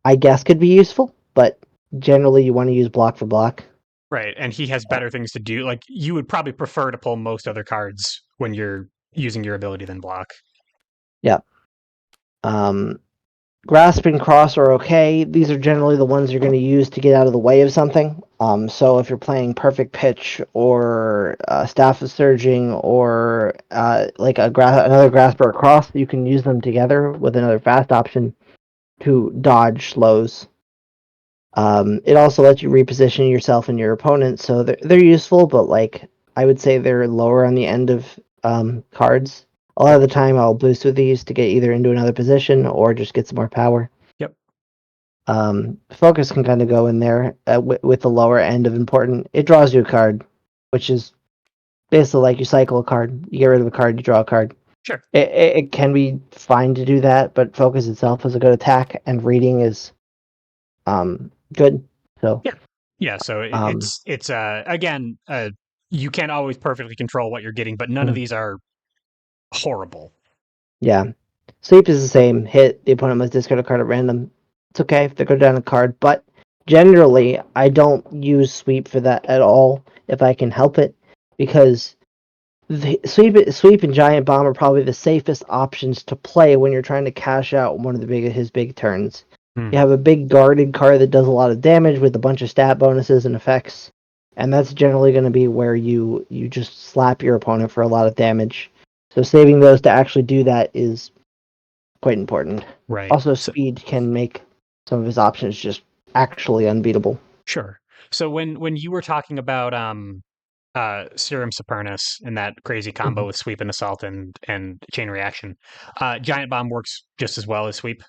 I guess could be useful, but generally you want to use block for block. Right. And he has better things to do. Like you would probably prefer to pull most other cards when you're using your ability than block. Yeah. Um, Grasp and Cross are okay. These are generally the ones you're going to use to get out of the way of something. So if you're playing Perfect Pitch or Staff of Surging or like another Grasp or a Cross, you can use them together with another fast option to dodge slows. It also lets you reposition yourself and your opponent, so they're useful, but like I would say they're lower on the end of cards. A lot of Yep. the time, I'll boost with these to get either into another position or just get some more power. Yep. Focus can kind of go in there with the lower end of important. It draws you a card, which is basically like you cycle a card. You get rid of a card, you draw a card. Sure. It can be fine to do that, but focus itself is a good attack, and reading is good. So Yeah. Yeah. So um, it's again you can't always perfectly control what you're getting, but none of mm, these are horrible. yeah. Sleep is the same. Hit the opponent must discard a card at random. It's okay if they go down a card, but generally I don't use sweep for that at all if I can help it, because sweep and giant bomb are probably the safest options to play when you're trying to cash out one of his big turns. Hmm. You have a big guarded card that does a lot of damage with a bunch of stat bonuses and effects, and that's generally going to be where you just slap your opponent for a lot of damage. So saving those to actually do that is quite important. Right. Also, So speed can make some of his options just actually unbeatable. sure. So when you were talking about Serum Supernus and that crazy combo Mhm. with sweep and assault and chain reaction, giant bomb works just as well as sweep.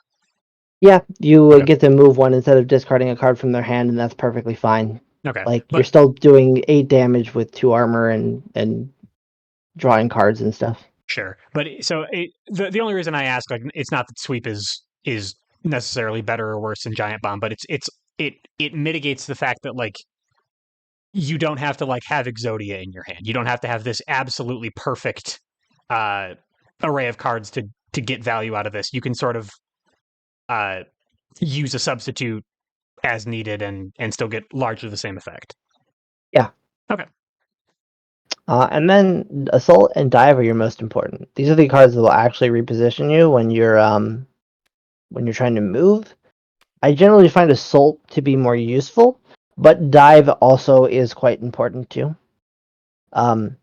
Yeah, you Okay. get to move one instead of discarding a card from their hand, and that's perfectly fine. Okay. Like you're But still doing 8 damage with 2 armor and drawing cards and stuff. sure. But the only reason I ask, like, it's not that sweep is necessarily better or worse than giant bomb, but it mitigates the fact that like you don't have to like have Exodia in your hand. You don't have to have this absolutely perfect uh array of cards to get value out of this. You can sort of uh use a substitute as needed and still get largely the same effect. Yeah. Okay. And then assault and dive are your most important. These are the cards that will actually reposition you when you're trying to move. I generally find assault to be more useful, but dive also is quite important too. Um,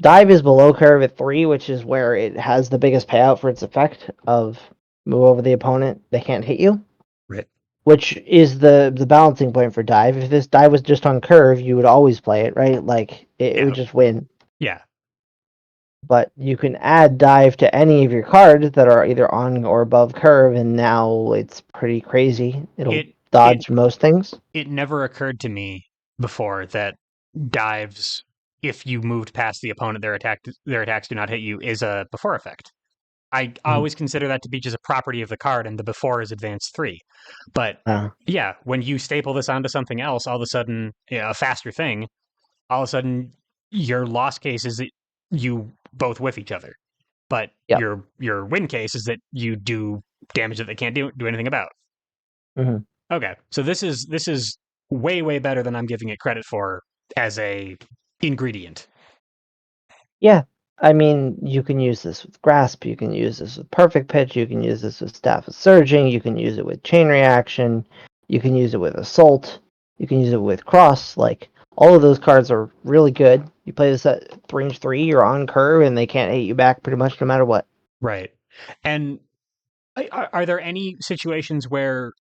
dive is below curve at 3, which is where it has the biggest payout for its effect of move over the opponent. They can't hit you, Right. which is the balancing point for dive. If this dive was just on curve, you would always play it, right? Like it Yeah. would just win. Yeah. But you can add dive to any of your cards that are either on or above curve, and now it's pretty crazy. It'll It it dodge most things. it never occurred to me before that dives, if you moved past the opponent, their attacks do not hit you, is a before effect. I Mhm. always consider that to be just a property of the card, and the before is advanced 3. But Uh, yeah, when you staple this onto something else, all of a sudden, a faster thing, all of a sudden, your loss case is that you both whiff each other, but yep. your win case is that you do damage that they can't do anything about. Hmm. Okay, so this is way better than I'm giving it credit for as a ingredient. Yeah. I mean, you can use this with grasp. You can use this with perfect pitch. You can use this with staff of surging. You can use it with chain reaction. You can use it with assault. You can use it with cross. Like all of those cards are really good. You play this at range 3. You're on curve, and they can't hit you back pretty much no matter what. Right. And are there any situations where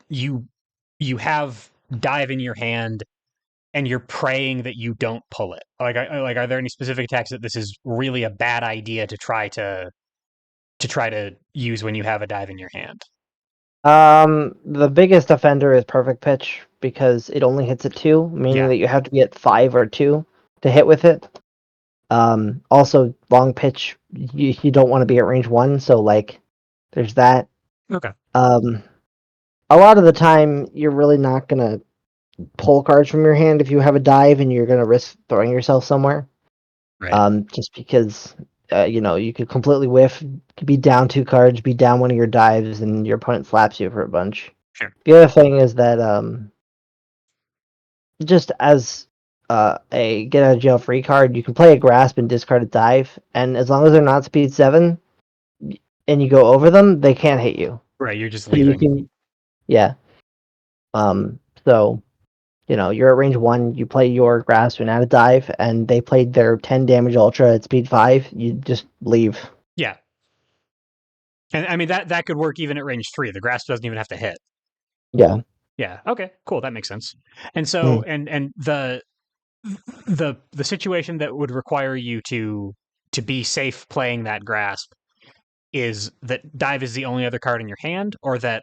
you have dive in your hand and you're praying that you don't pull it? Like, are there any specific attacks that this is really a bad idea to try to use when you have a dive in your hand? The biggest offender is perfect pitch because it only hits at 2, meaning Yeah. that you have to be at 5 or 2 to hit with it. Also long pitch, you don't want to be at range 1, so like there's that. Okay. Um, a lot of the time you're really not gonna pull cards from your hand if you have a dive and you're gonna risk throwing yourself somewhere. Right. Just because you could completely whiff, be down 2 cards, be down one of your dives, and your opponent slaps you for a bunch. Sure. The other thing is that just as a get out of jail free card, you can play a grasp and discard a dive, and as long as they're not speed 7 and you go over them, they can't hit you. Right. You're just So you leaving. can, yeah. So you're at range 1, you play your grasp and add a dive, and they played their 10 damage ultra at speed 5. You just leave. Yeah. And I mean that could work even at range 3. The grasp doesn't even have to hit. Yeah. Yeah. Okay. Cool. That makes sense. And so Mm. and the situation that would require you to be safe playing that grasp is that dive is the only other card in your hand, or that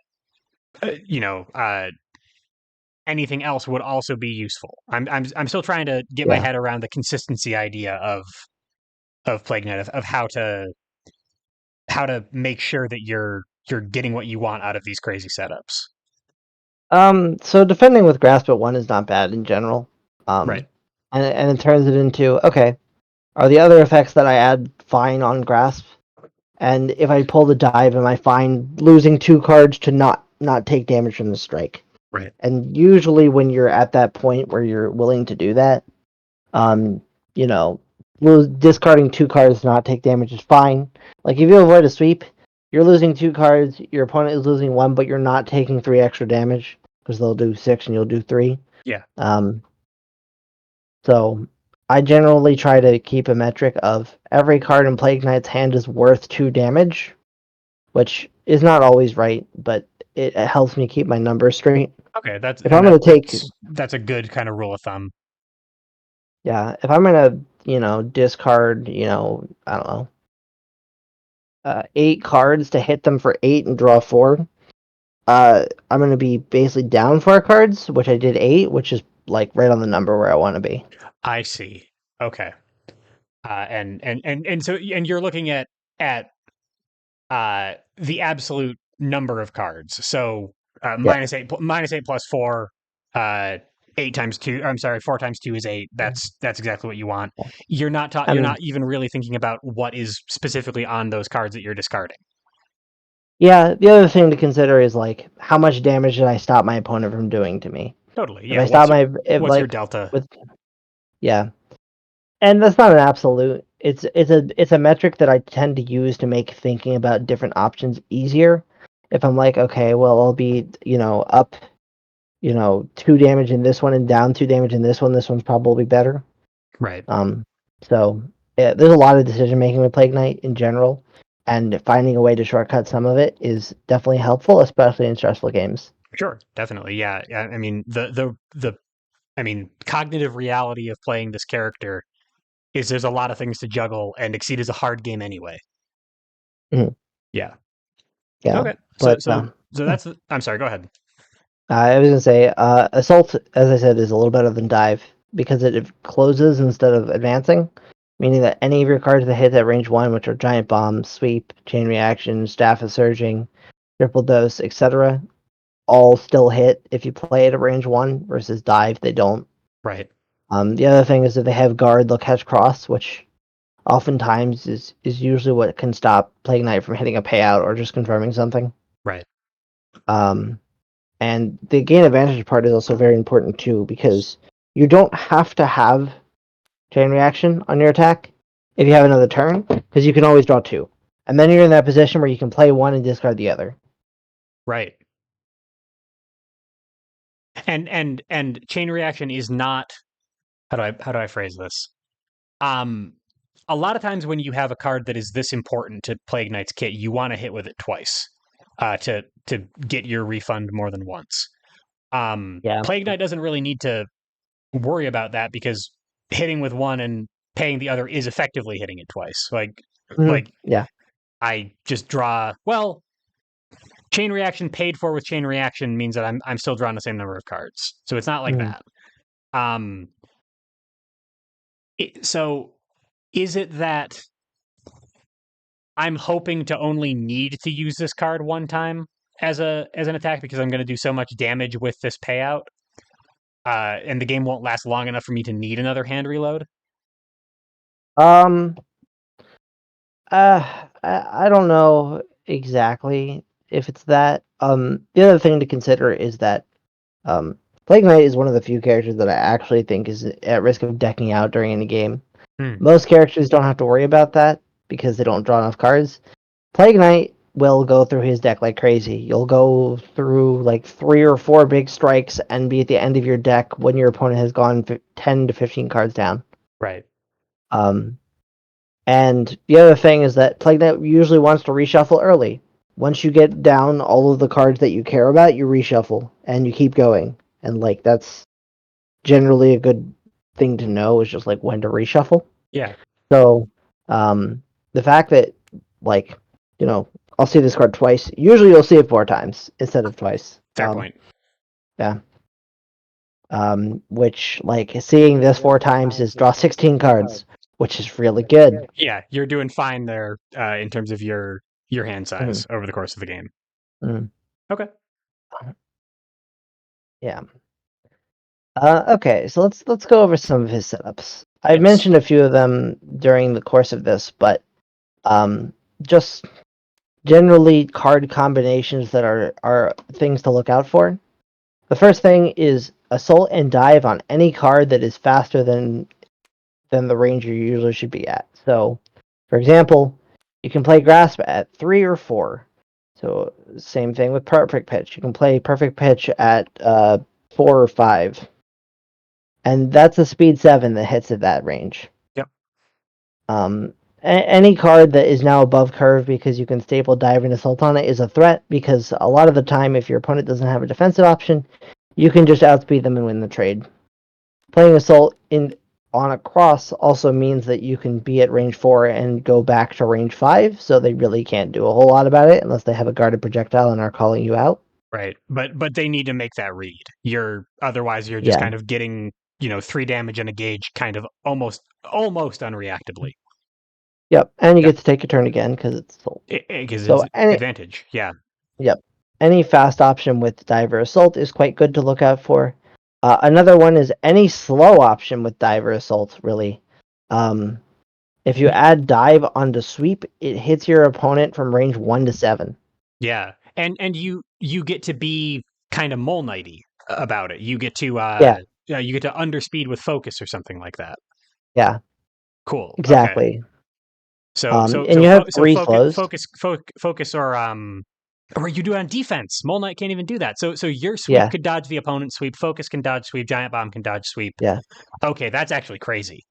anything else would also be useful. I'm still trying to get my Yeah. head around the consistency idea of Plague Knight, of how to make sure that you're getting what you want out of these crazy setups. So defending with grasp at 1 is not bad in general. Right. And it turns it into, okay, are the other effects that I add fine on grasp? And if I pull the dive, am I fine losing 2 cards to not take damage from the strike? Right. And usually when you're at that point where you're willing to do that, um, you know, discarding 2 cards to not take damage is fine. Like if you avoid a sweep, you're losing 2 cards, your opponent is losing 1, but you're not taking 3 extra damage because they'll do 6 and you'll do 3. Yeah. Um, so I generally try to keep a metric of every card in Plague Knight's hand is worth 2 damage, which is not always right, but it helps me keep my numbers straight. Okay. That's If and I'm that gonna take, that's a good kind of rule of thumb. yeah, if I'm gonna, discard, I don't know, 8 cards to hit them for 8 and draw 4, I'm gonna be basically down 4 cards, which I did 8, which is like right on the number where I want to be. I see. Okay. And you're looking at the absolute number of cards. So Yeah. minus eight plus four, uh, 8 times 2. I'm sorry, 4 times 2 is 8. That's exactly what you want. I You're mean, not even really thinking about what is specifically on those cards that you're discarding. Yeah, the other thing to consider is like how much damage did I stop my opponent from doing to me? Totally. If Yeah. I stop my if What's your like delta? with yeah, and that's not an absolute. It's a metric that I tend to use to make thinking about different options easier. If I'm like, okay, well, I'll be up 2 damage in this one and down 2 damage in this one. This one's probably better. Right. Um, so yeah, there's a lot of decision making with Plague Knight in general, and finding a way to shortcut some of it is definitely helpful, especially in stressful games. Sure. Definitely. Yeah. I mean, I mean, cognitive reality of playing this character is there's a lot of things to juggle, and Exceed is a hard game anyway. Mhm. Yeah. Yeah, Okay. but So that's. I'm sorry. Go ahead. I was gonna say, assault, as I said, is a little better than dive because it closes instead of advancing, meaning that any of your cards that hit at range one, which are giant bomb, sweep, chain reaction, staff of surging, triple dose, etc., all still hit if you play at a range one versus dive, they don't. Right. The other thing is if they have guard, they'll catch cross, which oftentimes is usually what can stop Plague Knight from hitting a payout or just confirming something. Right. Um, And the gain advantage part is also very important too, because you don't have to have chain reaction on your attack if you have another turn, because you can always draw two. And then you're in that position where you can play one and discard the other. Right. And chain reaction is not. How do I phrase this? Um, a lot of times when you have a card that is this important to Plague Knight's kit, you want to hit with it twice, to get your refund more than once. Yeah. Plague Knight doesn't really need to worry about that because hitting with one and paying the other is effectively hitting it twice. Like Yeah. I just draw. Well, chain reaction paid for with chain reaction means that I'm still drawing the same number of cards, so it's not like Mhm. that. Um, so is it that I'm hoping to only need to use this card one time as an attack because I'm going to do so much damage with this payout, and the game won't last long enough for me to need another hand reload? Um. I don't know exactly if it's that. The other thing to consider is that Plague Knight is one of the few characters that I actually think is at risk of decking out during any game. Hmm. Most characters don't have to worry about that because they don't draw enough cards. Plague Knight will go through his deck like crazy. You'll go through like 3 or 4 big strikes and be at the end of your deck when your opponent has gone 10 to 15 cards down. Right. Um, and the other thing is that Plague Knight usually wants to reshuffle early. Once you get down all of the cards that you care about, you reshuffle and you keep going. And like that's generally a good thing to know is just like when to reshuffle. Yeah. So, the fact that like I'll see this card twice. Usually, you'll see it 4 times instead of twice. Fair point. Yeah. Which like seeing this 4 times is draw 16 cards, which is really good. Yeah, you're doing fine there in terms of your hand Mm, size over the course of the game. mm, Okay. yeah. Okay, so let's go over some of his setups. I've Yes. mentioned a few of them during the course of this, but um, just generally card combinations that are things to look out for. The first thing is assault and dive on any card that is faster than the range you usually should be at. So, for example, you can play grasp at 3 or 4. So same thing with perfect pitch. You can play perfect pitch at 4 or 5, and that's a speed 7 that hits at that range. Yep. Any card that is now above curve because you can staple dive and assault on it is a threat because a lot of the time, if your opponent doesn't have a defensive option, you can just outspeed them and win the trade. Playing assault in on a cross also means that you can be at range 4 and go back to range 5, so they really can't do a whole lot about it unless they have a guarded projectile and are calling you out. Right. But they need to make that read. Otherwise you're just Yeah. kind of getting, 3 damage and a gauge kind of almost unreactably. Yep. And you Yep. get to take your turn again because it's assault. Because it's So any advantage. Yeah. Yep. Any fast option with dive or assault is quite good to look out for. Another one is any slow option with dive or assault, really. Um, if you add dive onto sweep, it hits your opponent from range 1 to 7. Yeah, and you get to be kind of Mole Knighty about it. Yeah, You get to underspeed with focus or something like that. yeah, Cool. Okay. exactly. So And you have three focus slows. focus or you do it on defense. Mole Knight can't even do that. So your sweep Yeah, could dodge the opponent's sweep. Focus can dodge sweep. Giant bomb can dodge sweep. yeah, Okay, that's actually crazy.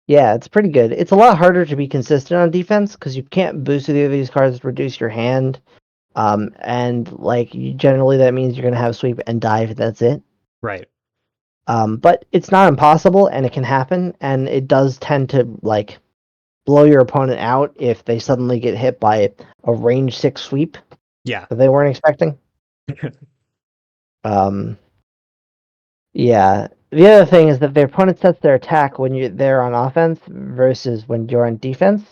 yeah. It's pretty good. It's a lot harder to be consistent on defense because you can't boost either of these cards, reduce your hand. And like generally that means you're gonna have sweep and dive. And that's it. Right. But it's not impossible, and it can happen, and it does tend to like blow your opponent out if they suddenly get hit by a range 6 sweep Yeah. that they weren't expecting. Um, yeah. The other thing is that the opponent sets their attack when you're there on offense versus when you're on defense.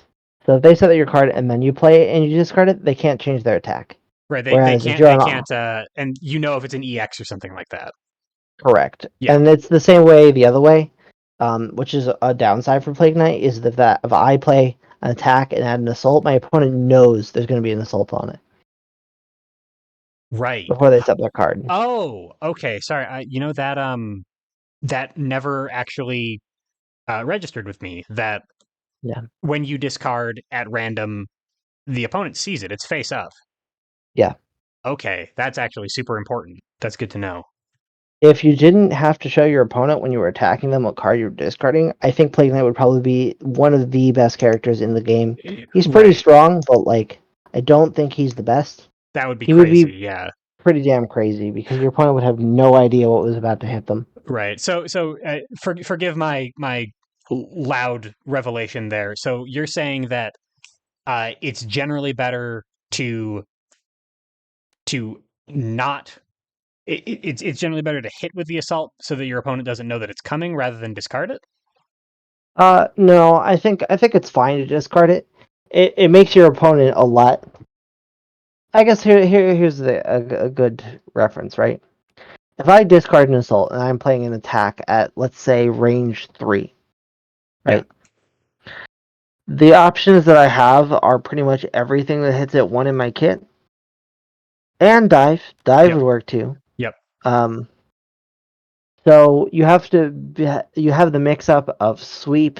So if they set your card and then you play it and you discard it, they can't change their attack. Right. Whereas if you're They on can't and you know if it's an EX or something like that. correct, Yeah. and it's the same way the other way, which is a downside for Plague Knight, is that if I play an attack and add an assault, my opponent knows there's going to be an assault on it Right. before they set their card. Oh, okay. Sorry. You know that that never actually registered with me that Yeah, when you discard at random, the opponent sees it. It's face up. yeah. Okay, that's actually super important. That's good to know. If you didn't have to show your opponent when you were attacking them what card you're discarding, I think Plague Knight would probably be one of the best characters in the game. He's pretty Right. strong, but like I don't think he's the best. That would be He would crazy. be Yeah. pretty damn crazy because your opponent would have no idea what was about to hit them. Right. Forgive my loud revelation there. So you're saying that it's generally better to to not it's generally better to hit with the assault so that your opponent doesn't know that it's coming rather than discard it. No, I think it's fine to discard it. It makes your opponent a lot. I guess here's a good reference, right? If I discard an assault and I'm playing an attack at let's say range 3, Yeah. right? The options that I have are pretty much everything that hits at 1 in my kit and dive. Dive Yep. would work too. Yep. Um, so you have the mix up of sweep,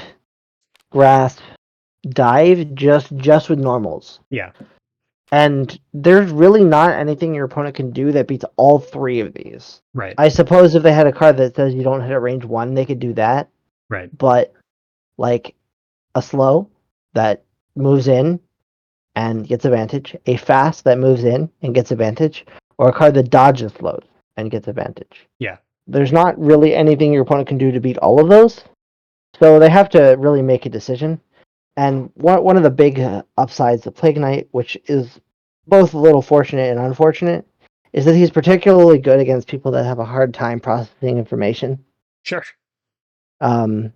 grasp, dive just with normals. Yeah. And there's really not anything your opponent can do that beats all three of these. Right. I suppose if they had a card that says you don't hit at range 1, they could do that. Right. But like a slow that moves in and gets advantage, a fast that moves in and gets advantage, or a card that dodges slows and gets advantage. Yeah. There's not really anything your opponent can do to beat all of those. So they have to really make a decision. And one of the big upsides of Plague Knight, which is both a little fortunate and unfortunate, is that he's particularly good against people that have a hard time processing information. Sure. Um,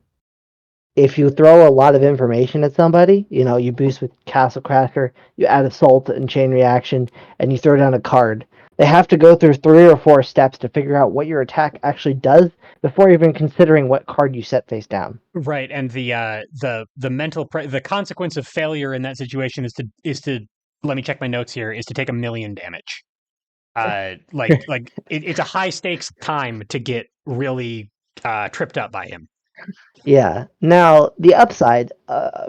if you throw a lot of information at somebody, you boost with Castle Crasher, you add Assault and Chain Reaction, and you throw down a card. They have to go through 3 or 4 steps to figure out what your attack actually does before even considering what card you set face down. Right. And the consequence of failure in that situation is to let me check my notes here is to take 1,000,000 damage. It's a high stakes time to get really tripped up by him. Yeah. Now, the upside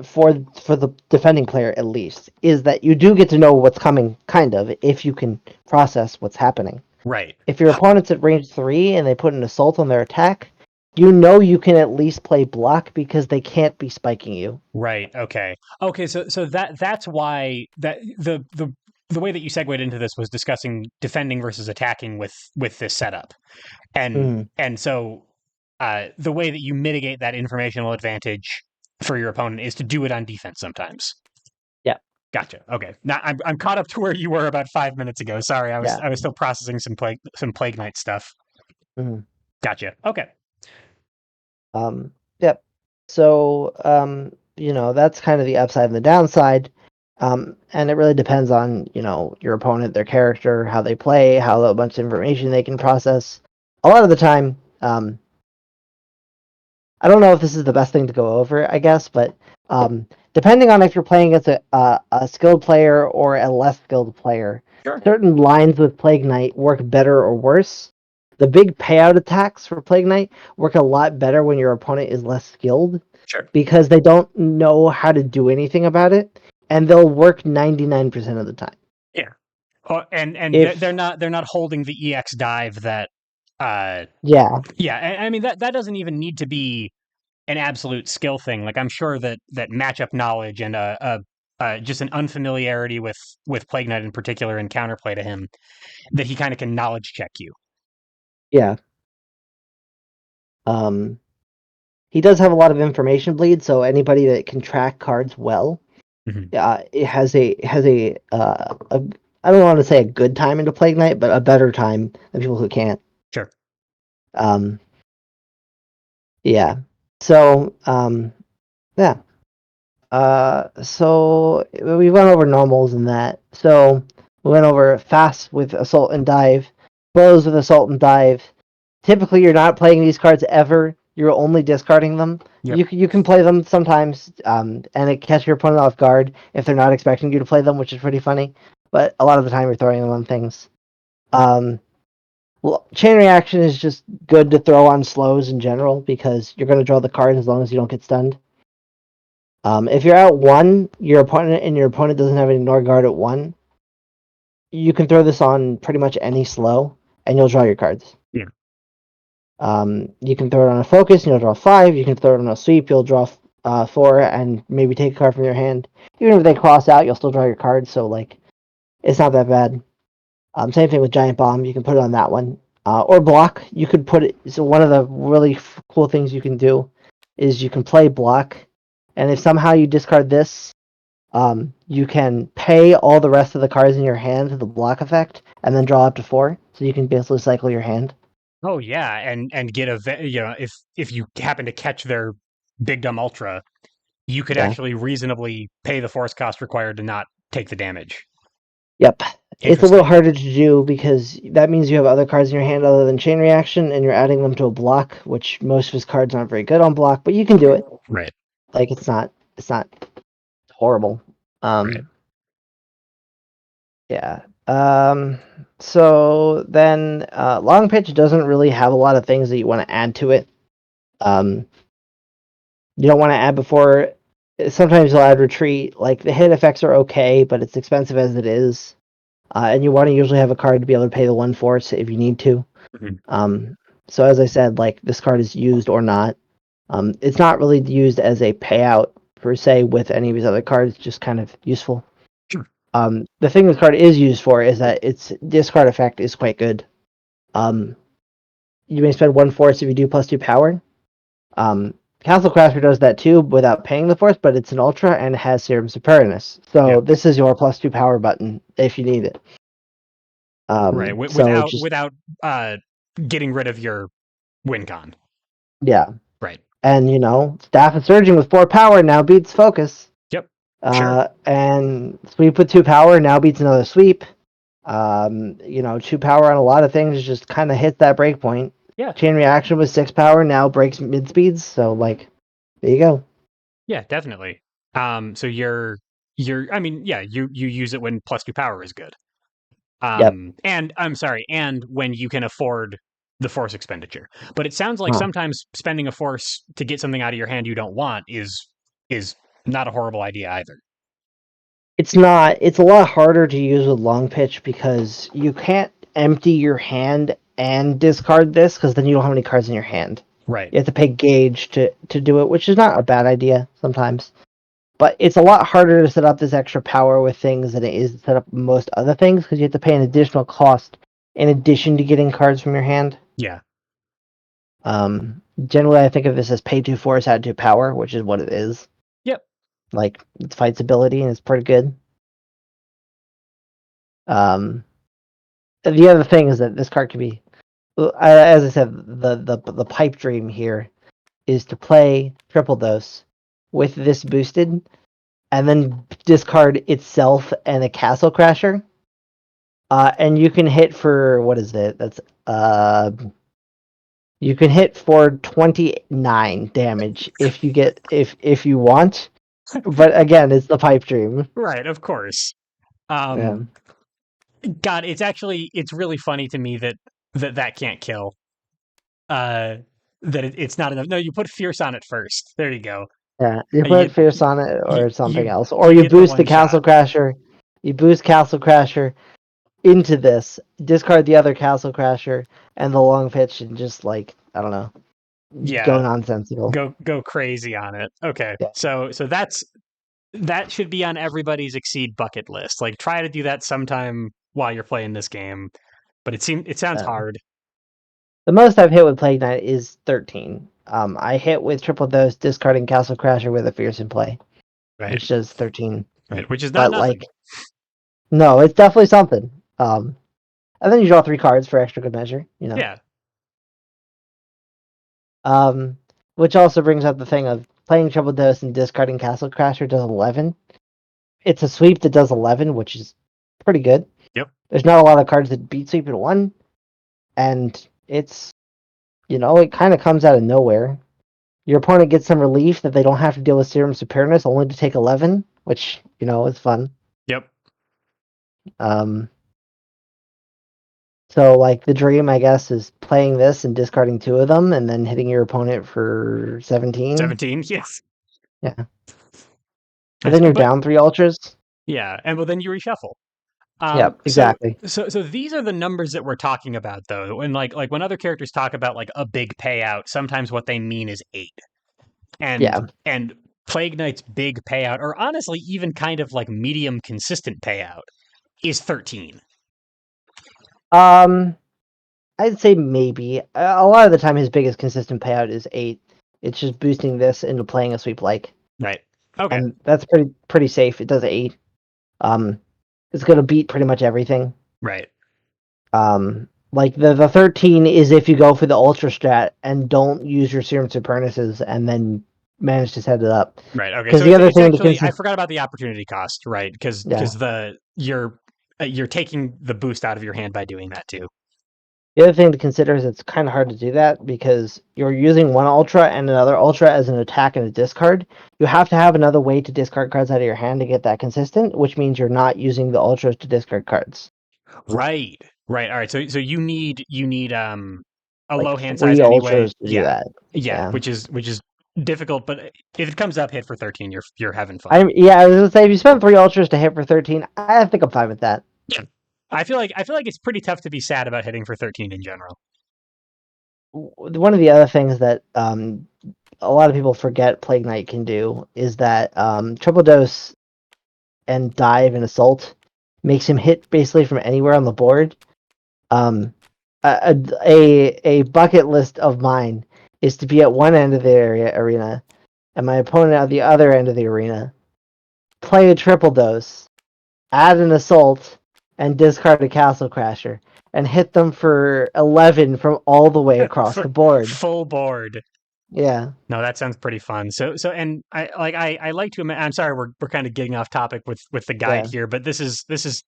for the defending player, at least, is that you do get to know what's coming, kind of, if you can process what's happening. Right. If your opponent's at range 3 and they put an assault on their attack, you know you can at least play block because they can't be spiking you. Right. Okay. Okay. So that's why that the way that you segued into this was discussing defending versus attacking with this setup, Mm, and so the way that you mitigate that informational advantage for your opponent is to do it on defense sometimes. yeah. Gotcha. Okay. Now I'm caught up to where you were about 5 minutes ago. Sorry, Yeah. I was still processing some plague night stuff. Mm. Gotcha. Okay. Yep. So, that's kind of the upside and the downside. And it really depends on, your opponent, their character, how they play, how much information they can process. A lot of the time, I don't know if this is the best thing to go over, I guess, but depending on if you're playing against a skilled player or a less skilled player, Sure. certain lines with Plague Knight work better or worse. The big payout attacks for Plague Knight work a lot better when your opponent is less skilled Sure. because they don't know how to do anything about it, and they'll work 99% of the time. Yeah. Oh, and If they're not holding the EX dive that yeah, yeah, I mean that doesn't even need to be an absolute skill thing. Like I'm sure that matchup knowledge and just an unfamiliarity with Plague Knight in particular and counterplay to him that he kind of can knowledge check you. yeah. Um, he does have a lot of information bleed, so anybody that can track cards well, Mm-hmm. it has a I don't want to say a good time into Plague Knight, but a better time than people who can't. Sure. Um, yeah. So yeah. So we went over normals and that. So we went over fast with assault and dive, slows with assault and dive. Typically, you're not playing these cards ever. You're only discarding them. Yep. You can play them sometimes, and it catches your opponent off guard if they're not expecting you to play them, which is pretty funny. But a lot of the time, you're throwing them on things. Um, well, chain reaction is just good to throw on slows in general because you're going to draw the card as long as you don't get stunned. If you're at one, your opponent doesn't have an ignore guard at one, you can throw this on pretty much any slow, and you'll draw your cards. Yeah. You can throw it on a focus, and you'll draw 5. You can throw it on a sweep, you'll draw 4, and maybe take a card from your hand. Even if they cross out, you'll still draw your cards. So like, it's not that bad. Same thing with giant bomb. You can put it on that one, or block. You could put it. So one of the really cool things you can do is you can play block, and if somehow you discard this, you can pay all the rest of the cards in your hand to the block effect, and then draw up to 4. So you can basically cycle your hand. Oh yeah, and get if you happen to catch their big dumb ultra, you could Yeah. actually reasonably pay the force cost required to not take the damage. Yep. It's a little Interesting. harder to do because that means you have other cards in your hand other than chain reaction, and you're adding them to a block, which most of his cards aren't very good on block, but you can do it. Right. Like it's not horrible. Right. Yeah. So then long pitch doesn't really have a lot of things that you want to add to it. Um, you don't want to add before. Sometimes you'll add retreat. Like the hit effects are okay, but it's expensive as it is. And you want to usually have a card to be able to pay the one force if you need to. Mhm. Um, so as I said, like this card is used or not. It's not really used as a payout per se with any of these other cards. Just kind of useful. Sure. The thing this card is used for is that its discard effect is quite good. Um, you may spend one force if you do +2 power. Castle Crasher does that too without paying the force, but it's an ultra and it has Serum Superiorness. So Yep. this is your +2 power button if you need it. Right. So just Without uh getting rid of your win con. yeah, Right. and Staff and Surging with 4 power now beats Focus. Yep. Sure. And Sweep with 2 power now beats another Sweep. 2 power on a lot of things just kind of hits that break point. Yeah. Chain Reaction with 6 power now breaks mid speeds. So like, there you go. Yeah, definitely. So you're I mean, yeah, you use it when +2 power is good. Yep. And I'm sorry, and when you can afford the force expenditure. But it sounds like Huh. sometimes spending a force to get something out of your hand you don't want is not a horrible idea either. It's not. It's a lot harder to use with long pitch because you can't empty your hand and discard this because then you don't have any cards in your hand. Right. You have to pay gauge to do it, which is not a bad idea sometimes. But it's a lot harder to set up this extra power with things than it is to set up most other things because you have to pay an additional cost in addition to getting cards from your hand. Yeah. Generally, I think of this as pay 2 force, add 2 power, which is what it is. Yep. Like, it's fight's ability, and it's pretty good. Um, the other thing is that this card can be, as I said, the pipe dream here is to play triple dose with this boosted, and then discard itself and a Castle Crasher. And you can hit for what is it? That's you can hit for 29 damage if you want. But again, it's the pipe dream. Right, of course. Yeah. Um God, it's really funny to me that can't kill. Uh, that it's not enough. No, you put fierce on it first. There you go. Yeah, you You put get Fierce on it you or something you else, or you you get the boost the one shot. Castle Crasher. You boost Castle Crasher into this, discard the other Castle Crasher and the long pitch, and just like I don't know, go Yeah, nonsensical. go crazy on it. Okay, Yeah. so that should be on everybody's exceed bucket list. Like try to do that sometime while you're playing this game. But it sounds Uh, hard. the most I've hit with Plague Knight is 13. I hit with triple dose, discarding Castle Crasher with a Fierce in play, Right. which does 13. Right. Which is not But nothing. like, no, it's definitely something. And then you draw 3 cards for extra good measure, you know. Yeah. Which also brings up the thing of playing triple dose and discarding Castle Crasher does 11. It's a sweep that does 11, which is pretty good. Yep. There's not a lot of cards that beat sweep in 1, and it's, it kind of comes out of nowhere. Your opponent gets some relief that they don't have to deal with Serum Superiorness only to take 11, which, is fun. Yep. Um, so, like, the dream, I guess, is playing this and discarding 2 of them and then hitting your opponent for 17. 17. Yes. Yeah. But Nice. then you're But down 3 ultras. yeah, and well then you reshuffle. Yep, So exactly. so these are the numbers that we're talking about though. When like when other characters talk about like a big payout, sometimes what they mean is 8. Yeah. And Plague Knight's big payout, or honestly even kind of like medium consistent payout, is 13. Um, I'd say maybe. A lot of the time, his biggest consistent payout is 8. It's just boosting this into playing a sweep like, Right. Okay. and that's pretty safe. It does 8. Um, it's gonna beat pretty much everything. Right. Like the 13 is if you go for the ultra strat and don't use your serum supernus's and then manage to set it up. Right. Okay. Because So the other it's thing to actually I consider, forgot about the opportunity cost, right? yeah, Because you're taking the boost out of your hand by doing that too. the other thing to consider is it's kind of hard to do that because you're using one ultra and another ultra as an attack and a discard. You have to have another way to discard cards out of your hand to get that consistent, which means you're not using the ultras to discard cards. Right. Right. All right. So you need a Like low hand size 3 anyway. ultras to do Yeah. that. Yeah, Yeah. which is difficult, but if it comes up hit for 13, you're having fun. I was gonna say if you spend 3 ultras to hit for 13, I think I'm fine with that. Yeah. I feel like it's pretty tough to be sad about hitting for 13 in general. One of the other things that a lot of people forget Plague Knight can do is that triple dose and dive and assault makes him hit basically from anywhere on the board. Um, a bucket list of mine is to be at one end of the arena and my opponent at the other end of the arena. Play a triple dose, add an assault, and discard a castle crasher, and hit them for 11 from all the way across For the board. full board. Yeah, No, that sounds pretty fun. And I like to. I'm sorry, we're kind of getting off topic with the guide yeah, here, but this is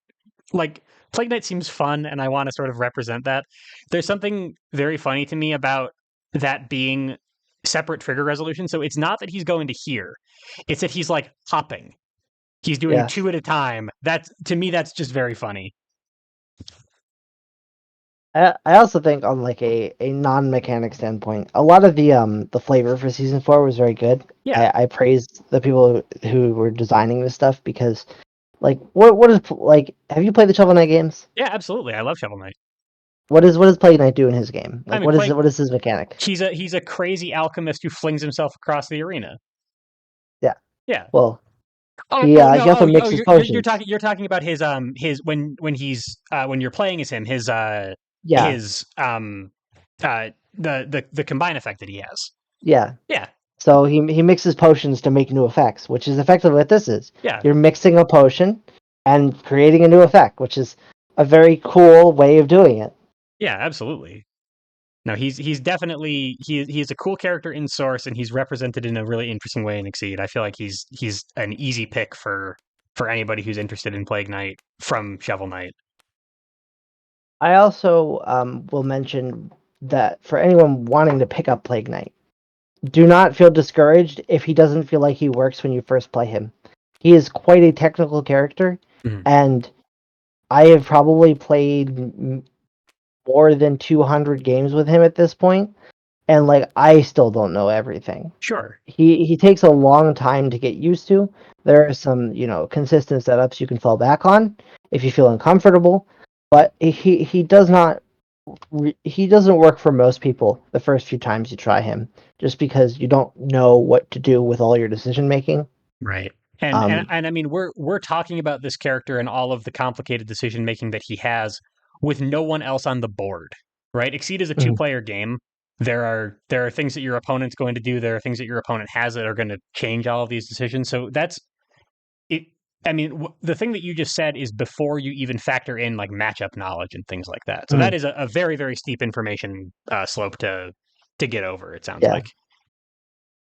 like Plague Knight seems fun, and I want to sort of represent that. There's something very funny to me about that being separate trigger resolution. So it's not that he's going to here; it's that he's like hopping. He's doing yes. 2 at a time. That's to me, that's just very funny. I also think on like a non mechanic standpoint, a lot of the flavor for season 4 was very good. Yeah, I praised the people who were designing this stuff because like what is like have you played the Shovel Knight games? yeah, absolutely. I love Shovel Knight. What does Plague Knight do in his game? I Like mean, Plague. what is his mechanic? He's a crazy alchemist who flings himself across the arena. Yeah. Yeah. Well, Oh, oh no! he also Oh, mixes potions. you're talking about his when he's when you're playing as him Yeah. his the combine effect that he has. Yeah. Yeah, So he mixes potions to make new effects, which is effectively what this is. yeah, You're mixing a potion and creating a new effect, which is a very cool way of doing it. yeah, absolutely. No, he's definitely he's a cool character in Source, and he's represented in a really interesting way in Exceed. I feel like he's an easy pick for anybody who's interested in Plague Knight from Shovel Knight. I also will mention that for anyone wanting to pick up Plague Knight, do not feel discouraged if he doesn't feel like he works when you first play him. He is quite a technical character, Mhm. and I have probably played more than 200 games with him at this point, and like I still don't know everything. Sure. He takes a long time to get used to. There are some, consistent setups you can fall back on if you feel uncomfortable, but he does not he doesn't work for most people the first few times you try him, just because you don't know what to do with all your decision making. Right. And, and Um, and I mean we're talking about this character and all of the complicated decision making that he has with no one else on the board. Right? Exceed is a mhm, two-player game. There are things that your opponent's going to do, there are things that your opponent has that are going to change all of these decisions. So that's it. I mean, the thing that you just said is before you even factor in like matchup knowledge and things like that. So mhm, that is a very, very steep information slope to get over. It sounds yeah. like.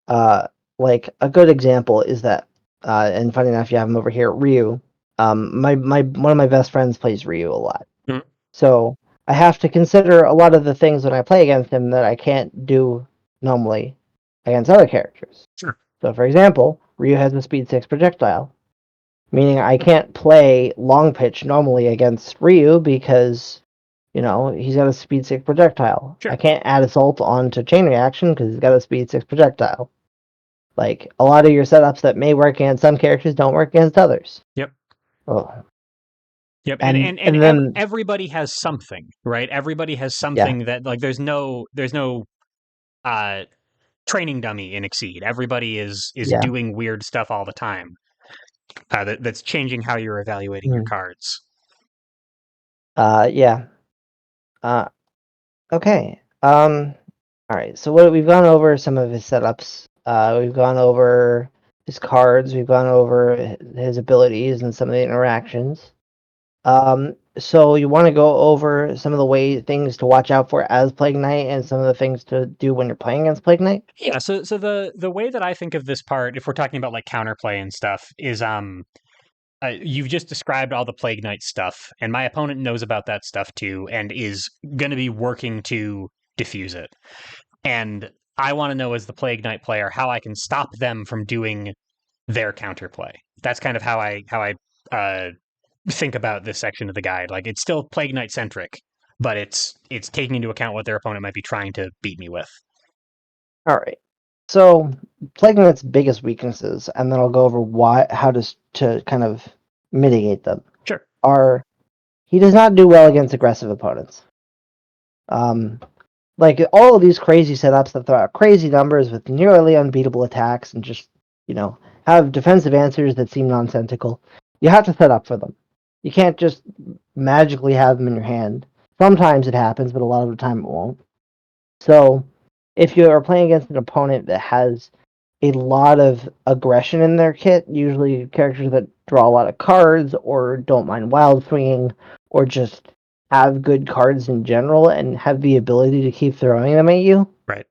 Uh, like a good example is that, and funny enough, you have him over here, Ryu. My one of my best friends plays Ryu a lot, Mhm. so I have to consider a lot of the things when I play against him that I can't do normally against other characters. Sure. So, for example, Ryu has a speed 6 projectile, meaning I can't play long pitch normally against Ryu because he's got a speed 6 projectile. I Sure. can't add assault onto chain reaction because he's got a speed 6 projectile. Like a lot of your setups that may work against some characters don't work against others. Yep. Oh, Yep, and and and and and then everybody has something, right? Everybody has yeah, something that like there's no uh training dummy in Exceed. Everybody is yeah, doing weird stuff all the time. That's changing how you're evaluating your mm, cards. yeah. Uh, okay. All right. So what we've gone over some of his setups. We've gone over his cards. We've gone over his abilities and some of the interactions. So you want to go over some of the things to watch out for as Plague Knight and some of the things to do when you're playing against Plague Knight? Yeah, so the way that I think of this part, if we're talking about like counterplay and stuff, is you've just described all the Plague Knight stuff, and my opponent knows about that stuff too, and is going to be working to diffuse it. And I want to know as the Plague Knight player how I can stop them from doing their counterplay. That's kind of how I think about this section of the guide. Like it's still Plague Knight centric, but it's taking into account what their opponent might be trying to beat me with. All right. So Plague Knight's biggest weaknesses, and then I'll go over how to kind of mitigate them. Sure. Are he does not do well against aggressive opponents. Um, like all of these crazy setups that throw out crazy numbers with nearly unbeatable attacks and just have defensive answers that seem nonsensical. You have to set up for them. You can't just magically have them in your hand. Sometimes it happens, but a lot of the time it won't. So if you are playing against an opponent that has a lot of aggression in their kit, usually characters that draw a lot of cards or don't mind wild swinging or just have good cards in general and have the ability to keep throwing them at you, Right.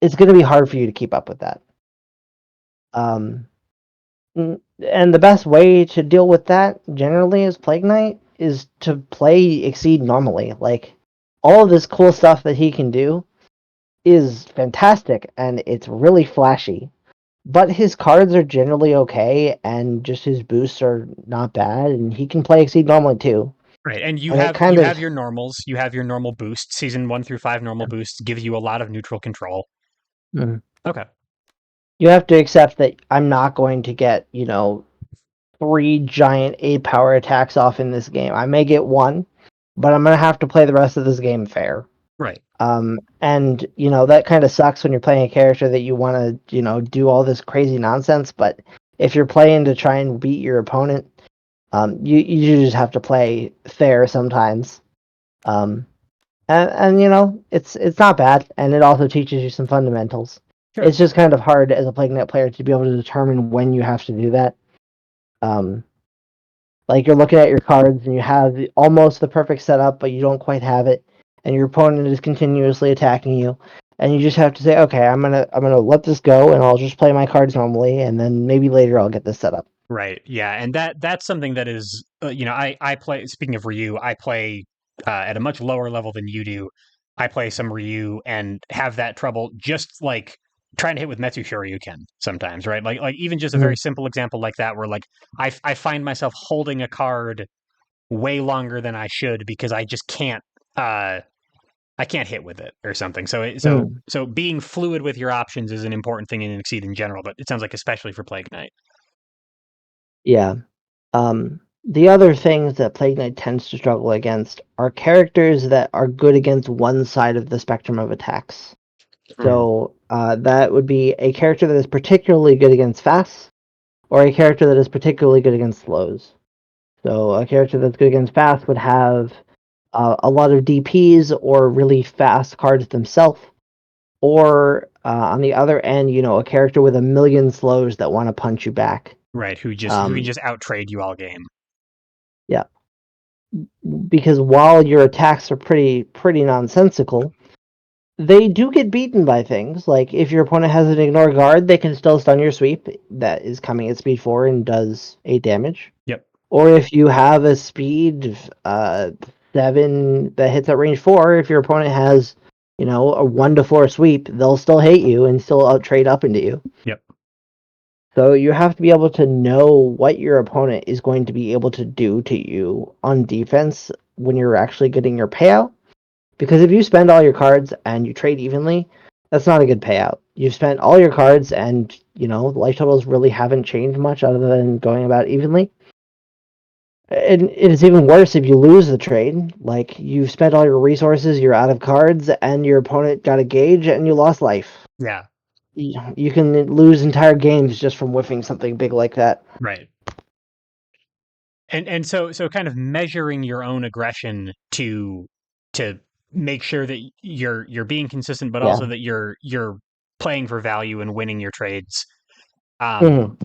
it's going to be hard for you to keep up with that. Um, and the best way to deal with that generally as Plague Knight is to play Exceed normally. Like all of this cool stuff that he can do is fantastic and it's really flashy. But his cards are generally okay, and just his boosts are not bad, and he can play Exceed normally too. Right. And you And it have kind you of have your normals, you have your normal boosts. Season 1 through 5 normal boosts gives you a lot of neutral control. Mhm. Okay. You have to accept that I'm not going to get, three giant 8 power attacks off in this game. I may get one, but I'm gonna have to play the rest of this game fair. Right. And that kind of sucks when you're playing a character that you want to, do all this crazy nonsense. But if you're playing to try and beat your opponent, you just have to play fair sometimes. Um, and it's not bad, and it also teaches you some fundamentals. Sure. It's just kind of hard as a Plague Knight player to be able to determine when you have to do that. Um, like you're looking at your cards and you have almost the perfect setup, but you don't quite have it, and your opponent is continuously attacking you, and you just have to say, okay, I'm gonna let this go, and I'll just play my cards normally, and then maybe later I'll get this set up. Right. Yeah, and that's something that is I play, speaking of Ryu, I play at a much lower level than you do. I play some Ryu and have that trouble just like trying to hit with Metsu Shoryuken sometimes, right? Like even just a Mm-hmm. very simple example like that where like I find myself holding a card way longer than I should because I just can't I can't hit with it or something. Mm, So being fluid with your options is an important thing in Exceed in general, but it sounds like especially for Plague Knight. yeah. The other things that Plague Knight tends to struggle against are characters that are good against one side of the spectrum of attacks. Mm. So that would be a character that is particularly good against fast, or a character that is particularly good against slows. So a character that's good against fast would have a lot of DPs or really fast cards themselves, or on the other end, a character with a million slows that want to punch you back. Right, who can Um, just out trade you all game. yeah, because while your attacks are pretty nonsensical, they do get beaten by things. Like if your opponent has an ignore guard, they can still stun your sweep that is coming at speed 4 and does 8 damage. Yep. Or if you have a speed 7 that hits at range 4, if your opponent has, a 1 to 4 sweep, they'll still hate you and still out trade up into you. Yep. So you have to be able to know what your opponent is going to be able to do to you on defense when you're actually getting your payout. Because if you spend all your cards and you trade evenly, that's not a good payout. You've spent all your cards and, life totals really haven't changed much other than going about evenly. And it is even worse if you lose the trade. Like, you've spent all your resources, you're out of cards, and your opponent got a gauge and you lost life. Yeah. You can lose entire games just from whiffing something big like that. Right. And so kind of measuring your own aggression to make sure that you're being consistent, but Yeah. also that you're playing for value and winning your trades. Mhm.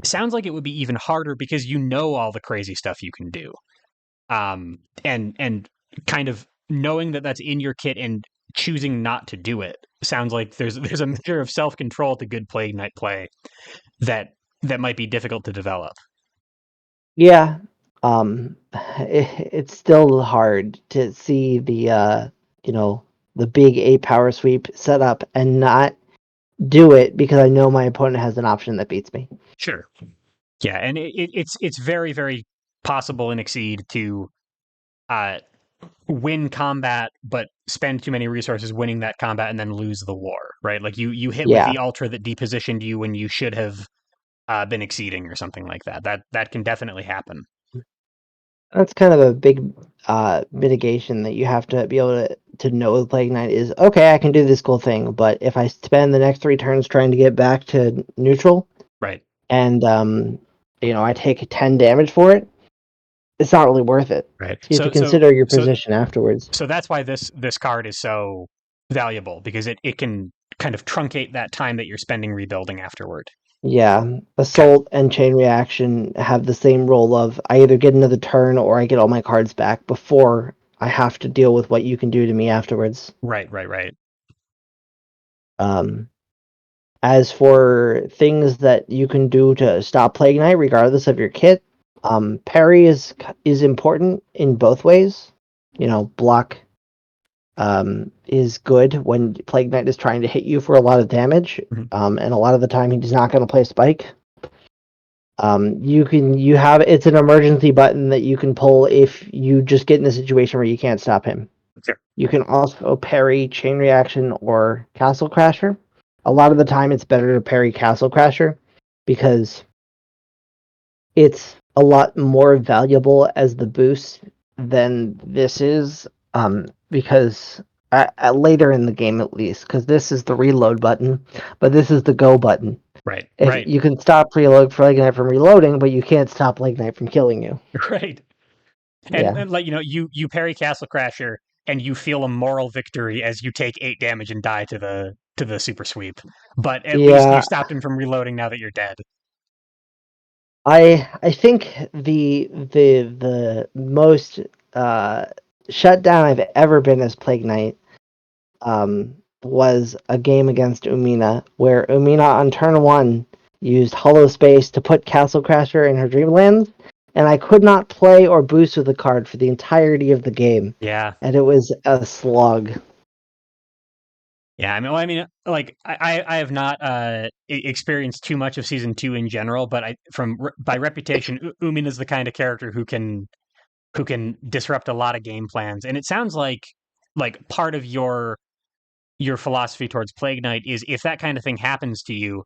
Sounds like it would be even harder because you know all the crazy stuff you can do. And kind of knowing that that's in your kit and choosing not to do it sounds like there's a measure of self control to good Plague Knight play that that might be difficult to develop. Yeah. It's still hard to see the big 8 power sweep set up and not do it because I know my opponent has an option that beats me. Sure. Yeah, and it's very very possible in Exceed to uh, win combat, but spend too many resources winning that combat and then lose the war. Right, like you hit with Yeah. the ultra that depositioned you when you should have been exceeding or something like that. That can definitely happen. That's kind of a big mitigation that you have to be able to know with Plague Knight is okay, I can do this cool thing, but if I spend the next 3 turns trying to get back to neutral Right. and I take 10 damage for it, it's not really worth it. Right. So you have to consider your position afterwards. So that's why this card is so valuable because it can kind of truncate that time that you're spending rebuilding afterward. Yeah, Okay. Assault and Chain Reaction have the same role of I either get another turn or I get all my cards back before I have to deal with what you can do to me afterwards. Right, right, right. Um, as for things that you can do to stop Plague Knight, regardless of your kit, parry is important in both ways. Block is good when Plague Knight is trying to hit you for a lot of damage, Mhm. and a lot of the time he's not going to play Spike. You have it's an emergency button that you can pull if you just get in a situation where you can't stop him. Sure. You can also parry Chain Reaction or Castle Crasher. A lot of the time, it's better to parry Castle Crasher because it's a lot more valuable as the boost than this is. Because later in the game, at least, because this is the reload button, but this is the go button. Right, If right, you can stop reload for Leg Knight from reloading, but you can't stop Leg Knight from killing you. right. Yeah. And like you parry Castle Crasher and you feel a moral victory as you take 8 damage and die to the super sweep. But at least you Yeah, stopped him from reloading now that you're dead. I think the most uh, shut down I've ever been as Plague Knight was a game against Umina, where Umina on turn 1 used Hollow Space to put Castle Crasher in her Dreamlands, and I could not play or boost with the card for the entirety of the game, Yeah. and it was a slug. Yeah, I mean, like I have not experienced too much of season 2 in general, but I from by reputation, Umin is the kind of character who can who can disrupt a lot of game plans. And it sounds like part of your philosophy towards Plague Knight is if that kind of thing happens to you,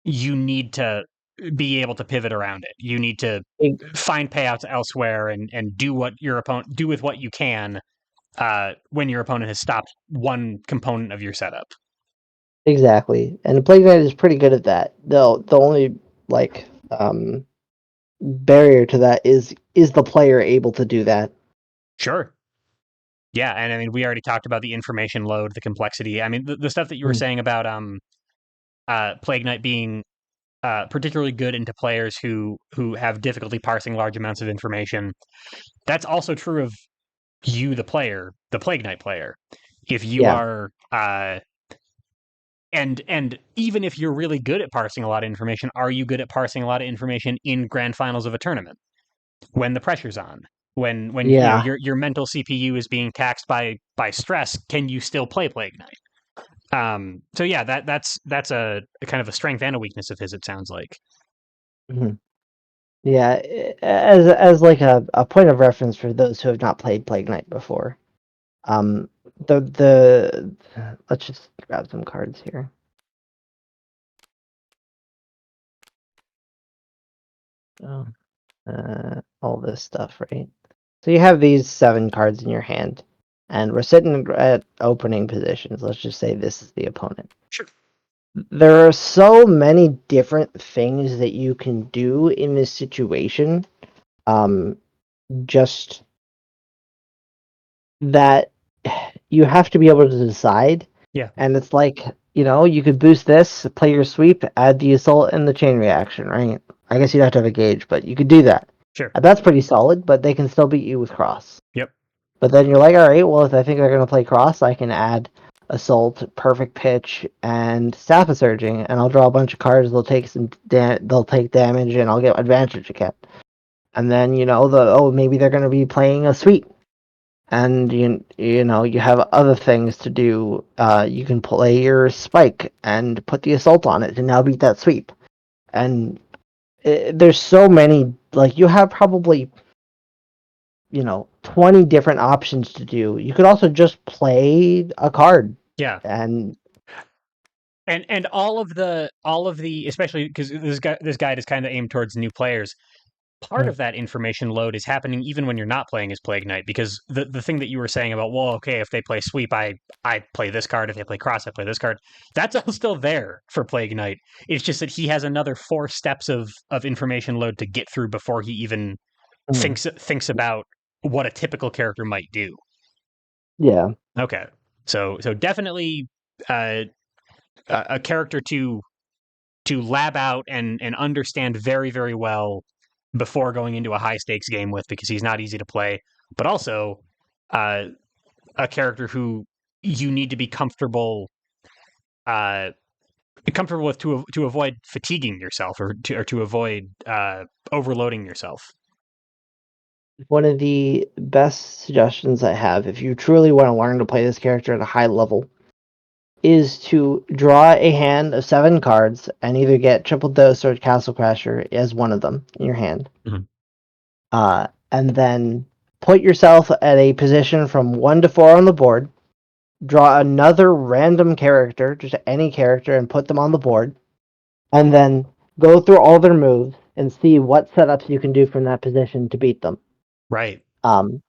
you need to be able to pivot around it. You need to E- find payouts elsewhere and do what your opponent do with what you can when your opponent has stopped one component of your setup. Exactly, and the Plague Knight is pretty good at that. The only like barrier to that is the player able to do that? Sure. Yeah, and I mean we already talked about the information load, the complexity. I mean the stuff that you were Mm. saying about Plague Knight being particularly good into players who have difficulty parsing large amounts of information. That's also true of you, the player, the Plague Knight player. If you Yeah. are and even if you're really good at parsing a lot of information, are you good at parsing a lot of information in grand finals of a tournament when the pressure's on? When you know Yeah. your mental CPU is being taxed by stress, can you still play Plague Knight? So yeah, that's a kind of a strength and a weakness of his. It sounds like. Mhm. Yeah, as like a point of reference for those who have not played Plague Knight before. Um, the let's just grab some cards here. Oh, all this stuff, right? So you have these 7 cards in your hand, and we're sitting at opening positions. Let's just say this is the opponent. Sure. There are so many different things that you can do in this situation. Um, just that you have to be able to decide. Yeah. And it's like, you could boost this, play your sweep, add the assault and the chain reaction, right? I guess you'd have to have a gauge, but you could do that. Sure. And that's pretty solid, but they can still beat you with cross. Yep. But then you're like, all right, well, if I think they're going to play cross, I can add assault, perfect pitch, and staff of surging, and I'll draw a bunch of cards. They'll take damage, and I'll get advantage again. And then maybe they're going to be playing a sweep, and you have other things to do. You can play your spike and put the assault on it to now beat that sweep. And there's so many. Like you have probably 20 different options to do. You could also just play a card Yeah. and And all of the especially because this guide is kind of aimed towards new players. Part of that information load is happening even when you're not playing as Plague Knight because the thing that you were saying about well okay if they play sweep I play this card if they play cross I play this card that's all still there for Plague Knight. It's just that he has another 4 steps of information load to get through before he even mm, thinks about what a typical character might do. yeah. Okay, so definitely uh, a character to lab out and understand very very well before going into a high stakes game with because he's not easy to play, but also uh, a character who you need to be uh, comfortable with to avoid fatiguing yourself or to avoid overloading yourself. One of the best suggestions I have, if you truly want to learn to play this character at a high level, is to draw a hand of 7 cards and either get Triple Dose or Castle Crasher as one of them in your hand. Mhm. And then put yourself at a position from 1 to 4 on the board. Draw another random character, just any character, and put them on the board. And then go through all their moves and see what setups you can do from that position to beat them. Right. Um,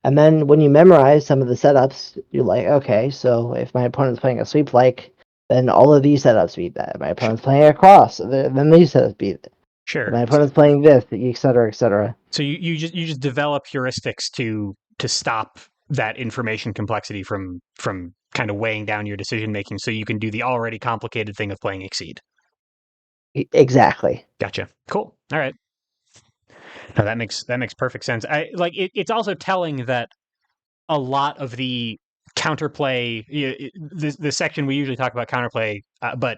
and then when you memorize some of the setups, you're like, okay, so if my opponent's playing a sweep like, then all of these setups beat that. If my opponent's playing a cross, then these setups beat it. If Sure. my opponent's playing this, etc., etc. So you just develop heuristics to stop that information complexity from kind of weighing down your decision making, so you can do the already complicated thing of playing Exceed. Exactly. Gotcha. Cool. All right. No, that makes perfect sense. I like it, it's also telling that a lot of the counterplay, the section we usually talk about counterplay, but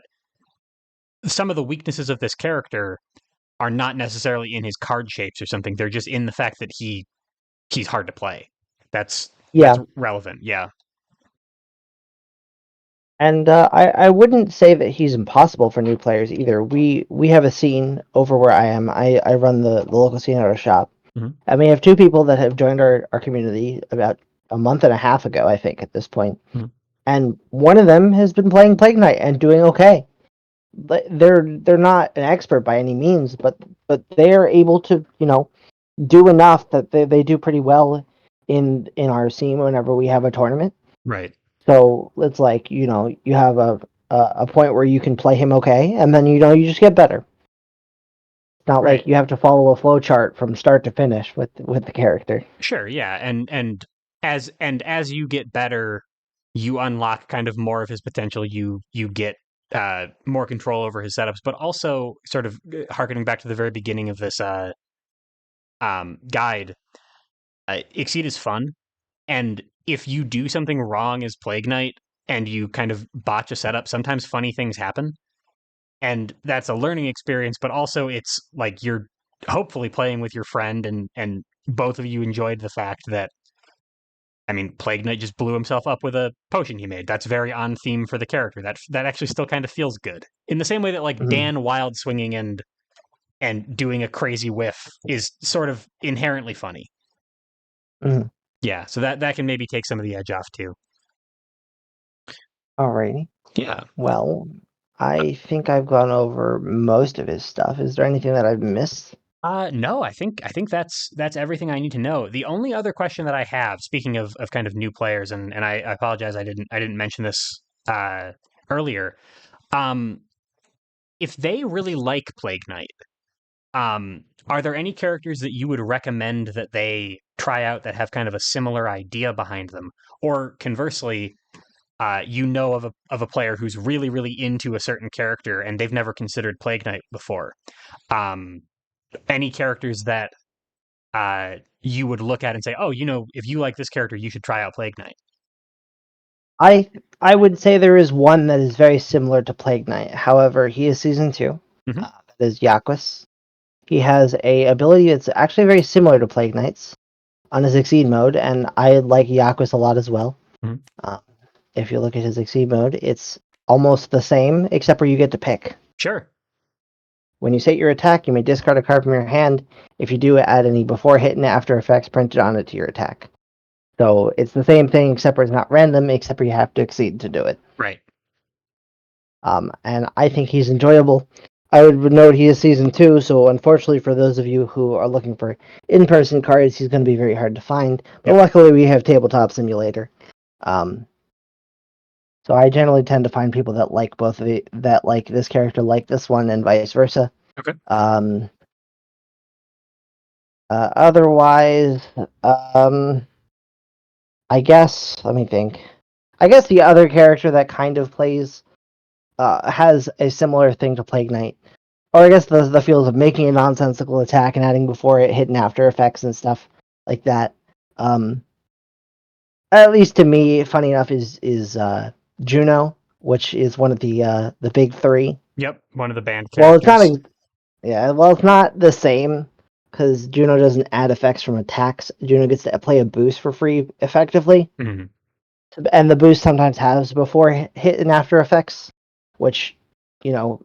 some of the weaknesses of this character are not necessarily in his card shapes or something. They're just in the fact that he's hard to play. That's Yeah. relevant. Yeah. And I wouldn't say that he's impossible for new players either. We have a scene over where I am. I run the local scene at our shop. Mhm. And we have two people that have joined our community about a month and a half ago, I think, at this point. Mhm. And one of them has been playing Plague Knight and doing okay. They're not an expert by any means, but they are able to, do enough that they do pretty well in our scene whenever we have a tournament. Right. So it's like, you have a point where you can play him okay, and then you just get better. It's not like Right. you have to follow a flow chart from start to finish with the character. Sure, yeah. And as you get better, you unlock kind of more of his potential. You get more control over his setups, but also sort of harkening back to the very beginning of this guide, Exceed is fun. And if you do something wrong as Plague Knight and you kind of botch a setup, sometimes funny things happen. And that's a learning experience, but also it's like you're hopefully playing with your friend and both of you enjoyed the fact that I mean, Plague Knight just blew himself up with a potion he made. That's very on theme for the character. That actually still kind of feels good. In the same way that like Mm-hmm. Dan wild swinging and doing a crazy whiff is sort of inherently funny. Mm-hmm. Yeah, so that can maybe take some of the edge off too. Alrighty. Yeah. Well, I think I've gone over most of his stuff. Is there anything that I've missed? No, I think that's everything I need to know. The only other question that I have, speaking of kind of new players, and I apologize I didn't mention this earlier. Um, if they really like Plague Knight, are there any characters that you would recommend that they try out that have kind of a similar idea behind them? Or conversely, you know of a player who's really, really into a certain character and they've never considered Plague Knight before. Um, any characters that you would look at and say, oh, if you like this character, you should try out Plague Knight. I I would say there is one that is very similar to Plague Knight. However, he is season 2. Hmm. That is Yaquis. He has a ability that's actually very similar to Plague Knight's on his Exceed mode, and I like Yaquis a lot as well. Hmm. Uh, if you look at his Exceed mode, it's almost the same, except for you get to pick. Sure. When you set your attack, you may discard a card from your hand. If you do, add any before hit and after effects printed on it to your attack. So it's the same thing, except for it's not random, except for you have to exceed to do it. Right. And I think he's enjoyable. I would note he is season 2, so unfortunately for those of you who are looking for in-person cards, he's going to be very hard to find. But Yep. luckily, we have Tabletop Simulator. Um, so I generally tend to find people that like that like this character, like this one, and vice versa. Okay. Um, otherwise, um, I guess let me think. I guess the other character that kind of plays has a similar thing to Plague Knight, or I guess the feels of making a nonsensical attack and adding before it hit and after effects and stuff like that. Um, at least to me, funny enough, is Juno, which is one of the big three. Yep. One of the band Well, it's not. characters. Yeah, well, it's not the same because Juno doesn't add effects from attacks. Juno gets to play a boost for free, effectively, Hmm. and the boost sometimes has before hit and after effects, which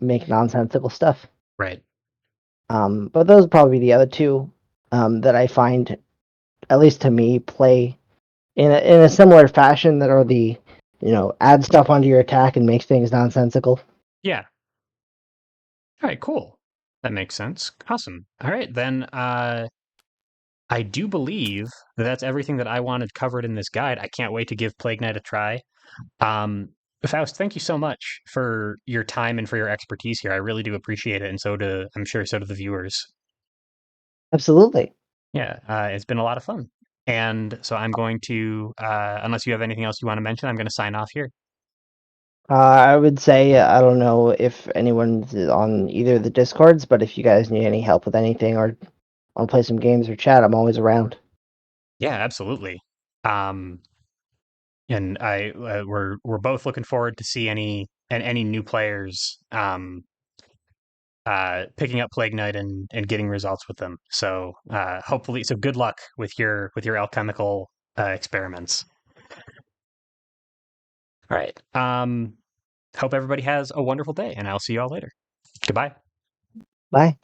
make nonsensical stuff. Right. But those are probably the other two that I find, at least to me, play in a similar fashion that are the add stuff onto your attack and make things nonsensical. Yeah. All right. Cool. That makes sense. Awesome. All right. Then I do believe that that's everything that I wanted covered in this guide. I can't wait to give Plague Knight a try. Um, Faust, thank you so much for your time and for your expertise here. I really do appreciate it, and I'm sure so do the viewers. Absolutely. Yeah, it's been a lot of fun. And so I'm going to, unless you have anything else you want to mention, I'm going to sign off here. I would say I don't know if anyone's on either of the discords, but if you guys need any help with anything or want to play some games or chat, I'm always around. Yeah, absolutely. Um, and we're both looking forward to see any new players picking up Plague Knight and getting results with them. So hopefully, so good luck with your alchemical experiments. All right. Hope everybody has a wonderful day, and I'll see you all later. Goodbye. Bye.